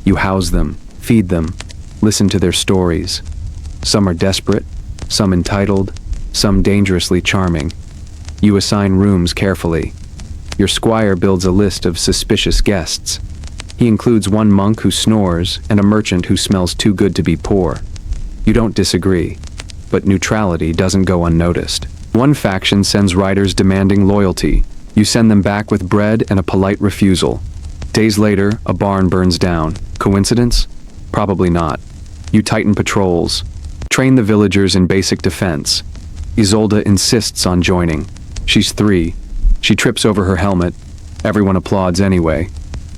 You house them, feed them, listen to their stories. Some are desperate, some entitled, some dangerously charming. You assign rooms carefully. Your squire builds a list of suspicious guests. He includes one monk who snores and a merchant who smells too good to be poor. You don't disagree, but neutrality doesn't go unnoticed. One faction sends riders demanding loyalty. You send them back with bread and a polite refusal. Days later, a barn burns down. Coincidence? Probably not. You tighten patrols. Train the villagers in basic defense. Isolde insists on joining. She's 3. She trips over her helmet. Everyone applauds anyway.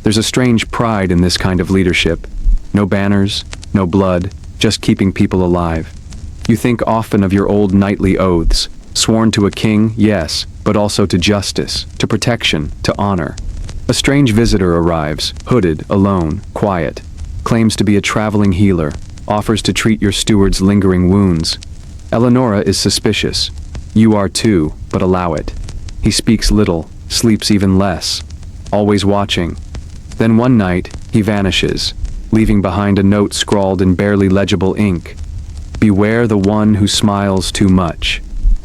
There's a strange pride in this kind of leadership. No banners, no blood, just keeping people alive. You think often of your old knightly oaths, sworn to a king, yes, but also to justice, to protection, to honor. A strange visitor arrives, hooded, alone, quiet, claims to be a traveling healer, offers to treat your steward's lingering wounds. Eleonora is suspicious. You are too, but allow it. He speaks little, sleeps even less, always watching. Then one night, he vanishes, leaving behind a note scrawled in barely legible ink. Beware the one who smiles too much.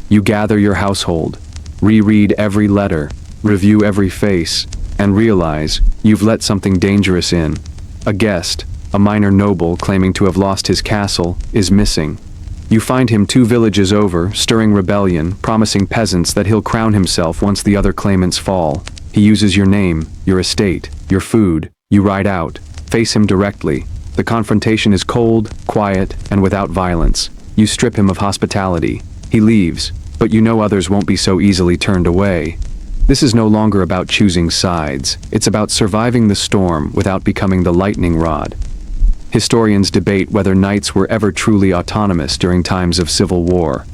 You gather your household, reread every letter, review every face, and realize you've let something dangerous in. A guest, a minor noble claiming to have lost his castle, is missing. You find him 2 villages over, stirring rebellion, promising peasants that he'll crown himself once the other claimants fall. He uses your name, your estate, your food. You ride out, face him directly. The confrontation is cold, quiet, and without violence. You strip him of hospitality. He leaves, but you know others won't be so easily turned away. This is no longer about choosing sides. It's about surviving the storm without becoming the lightning rod. Historians debate whether knights were ever truly autonomous during times of civil war.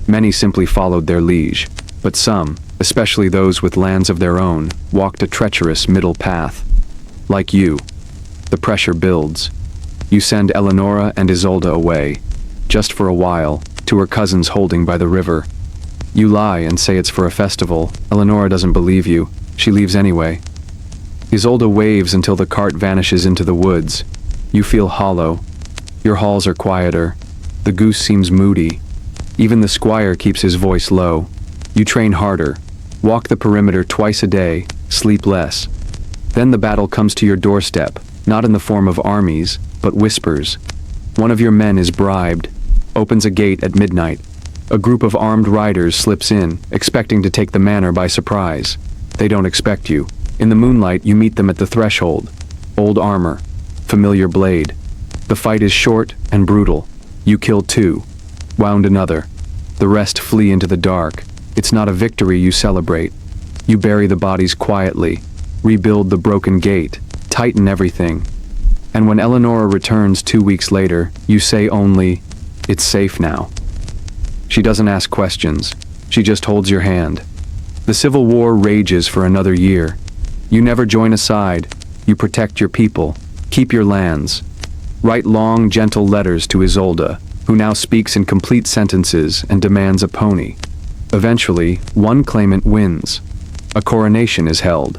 Many simply followed their liege, but some, especially those with lands of their own, walked a treacherous middle path. Like you, the pressure builds. You send Eleonora and Isolde away, just for a while, to her cousins holding by the river. You lie and say it's for a festival. Eleonora doesn't believe you. She leaves anyway. Isolde waves until the cart vanishes into the woods. You feel hollow. Your halls are quieter. The goose seems moody. Even the squire keeps his voice low. You train harder. Walk the perimeter twice a day. Sleep less. Then the battle comes to your doorstep, not in the form of armies, but whispers. One of your men is bribed, opens a gate at midnight. A group of armed riders slips in, expecting to take the manor by surprise. They don't expect you. In the moonlight, you meet them at the threshold. Old armor. Familiar blade. The fight is short and brutal. You kill 2. Wound another. The rest flee into the dark. It's not a victory you celebrate. You bury the bodies quietly. Rebuild the broken gate. Tighten everything. And when Eleonora returns 2 weeks later, you say only, "It's safe now." She doesn't ask questions. She just holds your hand. The civil war rages for another year. You never join a side. You protect your people. Keep your lands. Write long, gentle letters to Isolde, who now speaks in complete sentences and demands a pony. Eventually, one claimant wins. A coronation is held.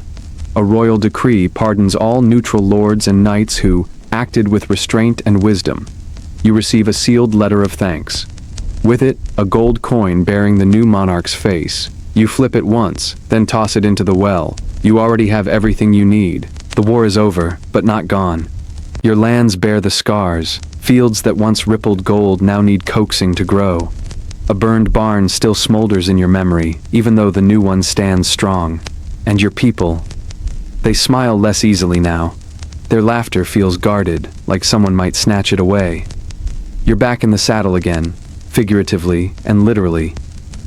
A royal decree pardons all neutral lords and knights who acted with restraint and wisdom. You receive a sealed letter of thanks. With it, a gold coin bearing the new monarch's face. You flip it once, then toss it into the well. You already have everything you need. The war is over, but not gone. Your lands bear the scars. Fields that once rippled gold now need coaxing to grow. A burned barn still smolders in your memory, even though the new one stands strong. And your people, they smile less easily now. Their laughter feels guarded, like someone might snatch it away. You're back in the saddle again, figuratively and literally.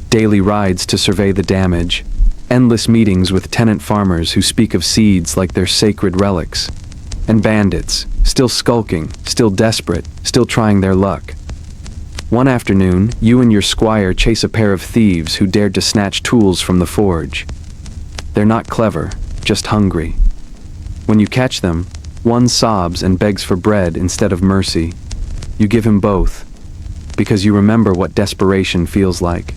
Daily rides to survey the damage. Endless meetings with tenant farmers who speak of seeds like they're sacred relics. And bandits, still skulking, still desperate, still trying their luck. One afternoon, you and your squire chase a pair of thieves who dared to snatch tools from the forge. They're not clever, just hungry. When you catch them, one sobs and begs for bread instead of mercy. You give him both, because you remember what desperation feels like.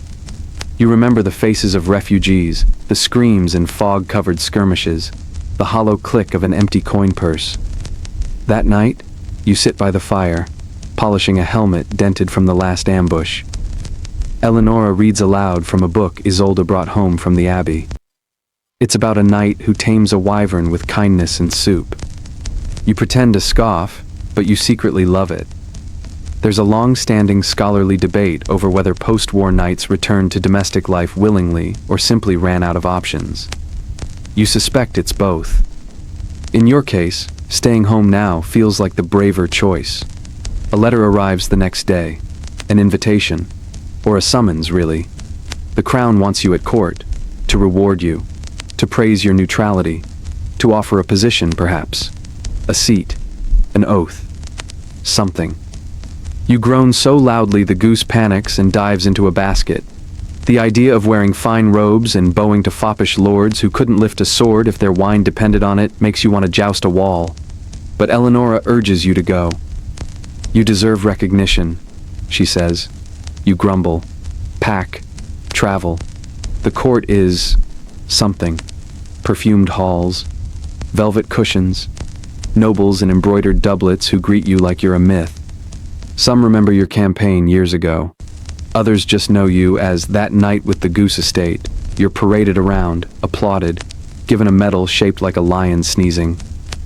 You remember the faces of refugees, the screams in fog-covered skirmishes, the hollow click of an empty coin purse. That night, you sit by the fire, polishing a helmet dented from the last ambush. Eleonora reads aloud from a book Isolde brought home from the abbey. It's about a knight who tames a wyvern with kindness and soup. You pretend to scoff, but you secretly love it. There's a long-standing scholarly debate over whether post-war knights returned to domestic life willingly or simply ran out of options. You suspect it's both. In your case, staying home now feels like the braver choice. A letter arrives the next day, an invitation, or a summons, really. The crown wants you at court, to reward you, to praise your neutrality, to offer a position, perhaps, a seat, an oath, something. You groan so loudly the goose panics and dives into a basket. The idea of wearing fine robes and bowing to foppish lords who couldn't lift a sword if their wine depended on it makes you want to joust a wall. But Eleonora urges you to go. You deserve recognition, she says. You grumble. Pack. Travel. The court is something. Perfumed halls. Velvet cushions. Nobles in embroidered doublets who greet you like you're a myth. Some remember your campaign years ago. Others just know you as that knight with the goose estate. You're paraded around, applauded, given a medal shaped like a lion sneezing.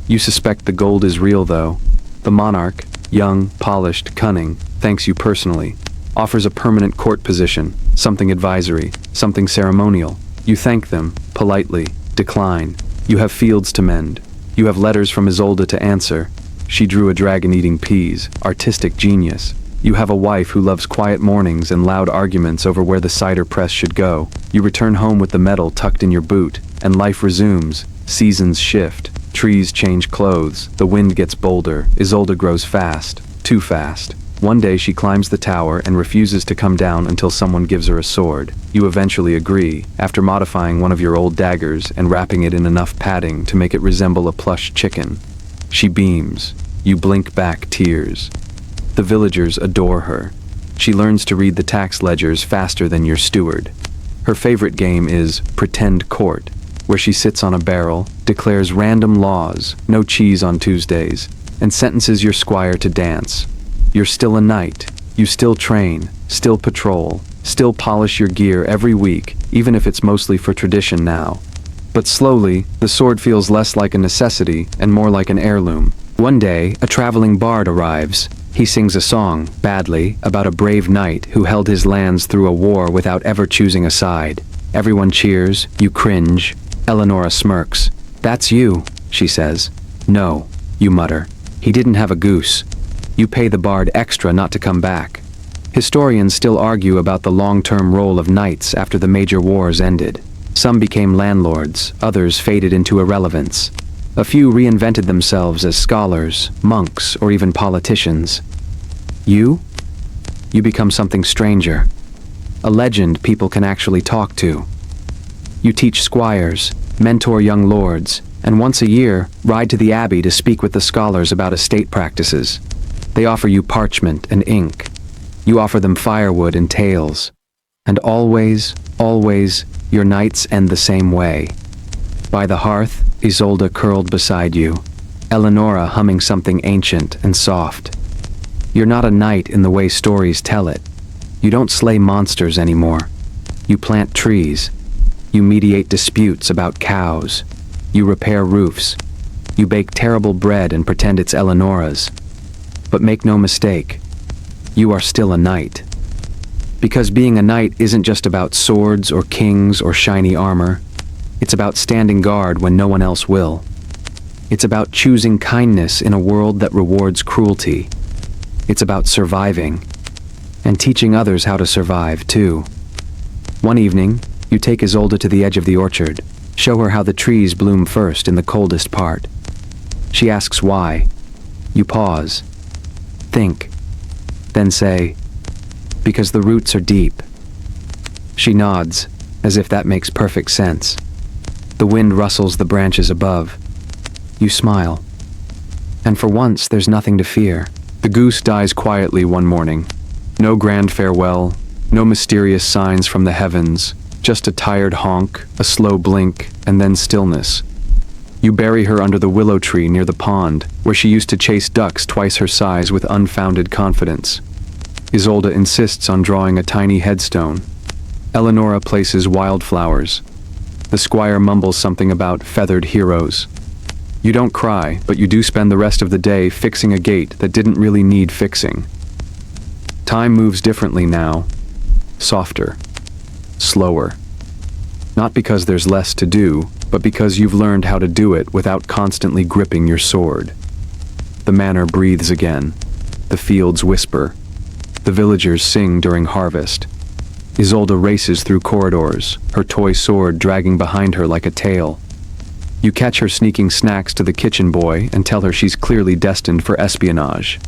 You suspect the gold is real, though. The monarch, young, polished, cunning, thanks you personally, offers a permanent court position, something advisory, something ceremonial. You thank them, politely, decline. You have fields to mend. You have letters from Isolde to answer. She drew a dragon eating peas, artistic genius. You have a wife who loves quiet mornings and loud arguments over where the cider press should go. You return home with the medal tucked in your boot, and life resumes. Seasons shift. Trees change clothes. The wind gets bolder. Isolde grows fast. Too fast. One day she climbs the tower and refuses to come down until someone gives her a sword. You eventually agree, after modifying one of your old daggers and wrapping it in enough padding to make it resemble a plush chicken. She beams. You blink back tears. The villagers adore her. She learns to read the tax ledgers faster than your steward. Her favorite game is Pretend Court, where she sits on a barrel, declares random laws, no cheese on Tuesdays, and sentences your squire to dance. You're still a knight. You still train, still patrol, still polish your gear every week, even if it's mostly for tradition now. But slowly, the sword feels less like a necessity and more like an heirloom. One day, a traveling bard arrives. He sings a song, badly, about a brave knight who held his lands through a war without ever choosing a side. Everyone cheers, you cringe. Eleonora smirks. "That's you," she says. "No," you mutter. "He didn't have a goose." You pay the bard extra not to come back. Historians still argue about the long-term role of knights after the major wars ended. Some became landlords, others faded into irrelevance. A few reinvented themselves as scholars, monks, or even politicians. You? You become something stranger. A legend people can actually talk to. You teach squires, mentor young lords, and once a year, ride to the abbey to speak with the scholars about estate practices. They offer you parchment and ink. You offer them firewood and tales. And always, always, your nights end the same way. By the hearth, Isolde curled beside you, Eleonora humming something ancient and soft. You're not a knight in the way stories tell it. You don't slay monsters anymore. You plant trees. You mediate disputes about cows. You repair roofs. You bake terrible bread and pretend it's Eleonora's. But make no mistake, you are still a knight. Because being a knight isn't just about swords or kings or shiny armor. It's about standing guard when no one else will. It's about choosing kindness in a world that rewards cruelty. It's about surviving. And teaching others how to survive, too. One evening, you take Isolde to the edge of the orchard, show her how the trees bloom first in the coldest part. She asks why. You pause. Think. Then say, because the roots are deep. She nods, as if that makes perfect sense. The wind rustles the branches above. You smile. And for once, there's nothing to fear. The goose dies quietly one morning. No grand farewell, no mysterious signs from the heavens, just a tired honk, a slow blink, and then stillness. You bury her under the willow tree near the pond, where she used to chase ducks twice her size with unfounded confidence. Isolde insists on drawing a tiny headstone. Eleonora places wildflowers. The squire mumbles something about feathered heroes. You don't cry, but you do spend the rest of the day fixing a gate that didn't really need fixing. Time moves differently now. Softer. Slower. Not because there's less to do, but because you've learned how to do it without constantly gripping your sword. The manor breathes again. The fields whisper. The villagers sing during harvest. Isolde races through corridors, her toy sword dragging behind her like a tail. You catch her sneaking snacks to the kitchen boy and tell her she's clearly destined for espionage.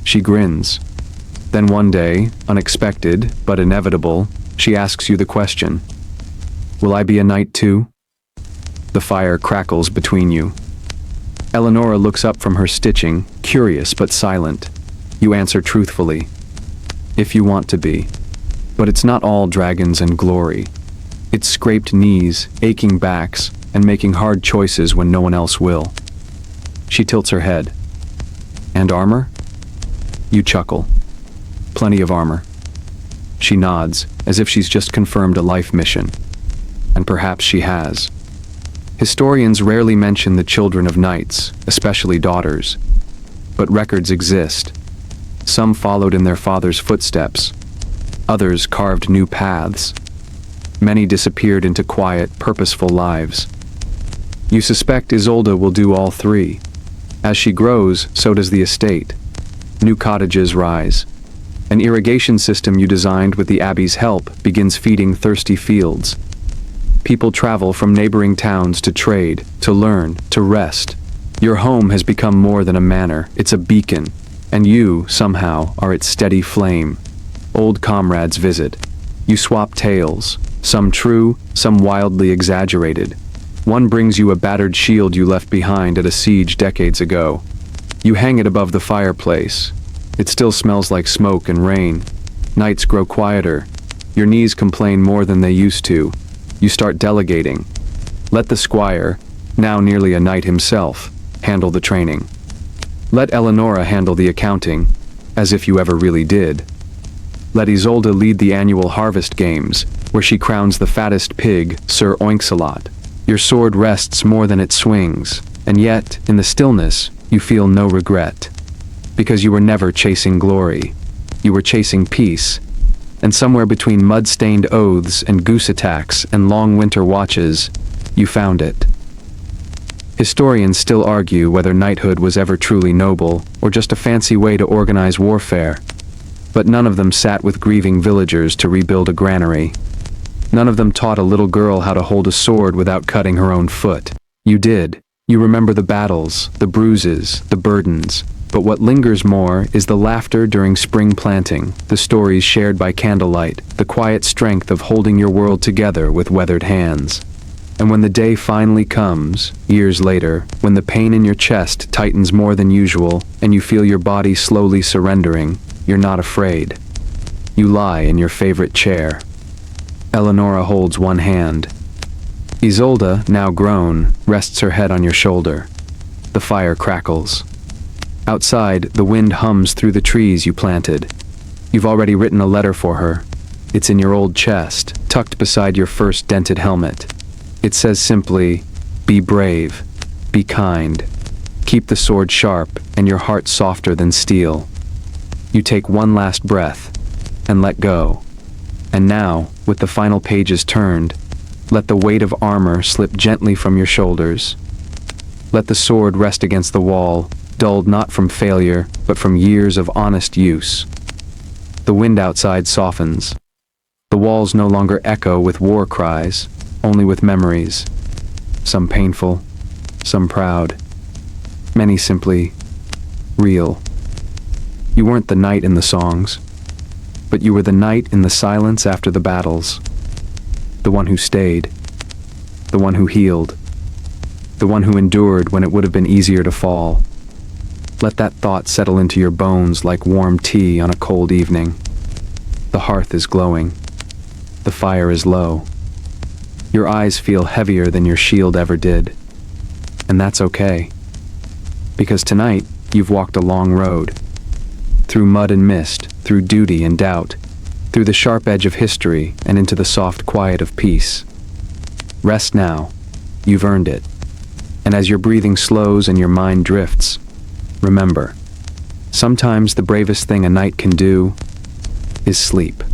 She grins. Then one day, unexpected but inevitable, she asks you the question, will I be a knight too? The fire crackles between you. Eleonora looks up from her stitching, curious but silent. You answer truthfully, if you want to be. But it's not all dragons and glory. It's scraped knees, aching backs, and making hard choices when no one else will. She tilts her head. And armor? You chuckle. Plenty of armor. She nods, as if she's just confirmed a life mission. And perhaps she has. Historians rarely mention the children of knights, especially daughters. But records exist. Some followed in their father's footsteps. Others carved new paths. Many disappeared into quiet, purposeful lives. You suspect Isolde will do all three. As she grows, so does the estate. New cottages rise. An irrigation system you designed with the abbey's help begins feeding thirsty fields. People travel from neighboring towns to trade, to learn, to rest. Your home has become more than a manor, it's a beacon. And you, somehow, are its steady flame. Old comrades visit. You swap tales, some true, some wildly exaggerated. One brings you a battered shield you left behind at a siege decades ago. You hang it above the fireplace. It still smells like smoke and rain. Nights grow quieter. Your knees complain more than they used to. You start delegating. Let the squire, now nearly a knight himself, handle the training. Let Eleonora handle the accounting, as if you ever really did. Let Isolde lead the annual harvest games, where she crowns the fattest pig, Sir Oinks-a-lot. Your sword rests more than it swings, and yet, in the stillness, you feel no regret. Because you were never chasing glory. You were chasing peace. And somewhere between mud-stained oaths and goose attacks and long winter watches, you found it. Historians still argue whether knighthood was ever truly noble, or just a fancy way to organize warfare. But none of them sat with grieving villagers to rebuild a granary. None of them taught a little girl how to hold a sword without cutting her own foot. You did. You remember the battles, the bruises, the burdens. But what lingers more is the laughter during spring planting, the stories shared by candlelight, the quiet strength of holding your world together with weathered hands. And when the day finally comes, years later, when the pain in your chest tightens more than usual and you feel your body slowly surrendering, you're not afraid. You lie in your favorite chair. Eleonora holds one hand. Isolde, now grown, rests her head on your shoulder. The fire crackles. Outside, the wind hums through the trees you planted. You've already written a letter for her. It's in your old chest, tucked beside your first dented helmet. It says simply, "Be brave, be kind. Keep the sword sharp and your heart softer than steel." You take one last breath and let go. And now, with the final pages turned, let the weight of armor slip gently from your shoulders. Let the sword rest against the wall, dulled not from failure, but from years of honest use. The wind outside softens. The walls no longer echo with war cries, only with memories. Some painful, some proud. Many simply real. You weren't the knight in the songs, but you were the knight in the silence after the battles. The one who stayed. The one who healed. The one who endured when it would have been easier to fall. Let that thought settle into your bones like warm tea on a cold evening. The hearth is glowing. The fire is low. Your eyes feel heavier than your shield ever did. And that's okay. Because tonight, you've walked a long road. Through mud and mist, through duty and doubt, through the sharp edge of history and into the soft quiet of peace. Rest now. You've earned it. And as your breathing slows and your mind drifts, remember, sometimes the bravest thing a knight can do is sleep.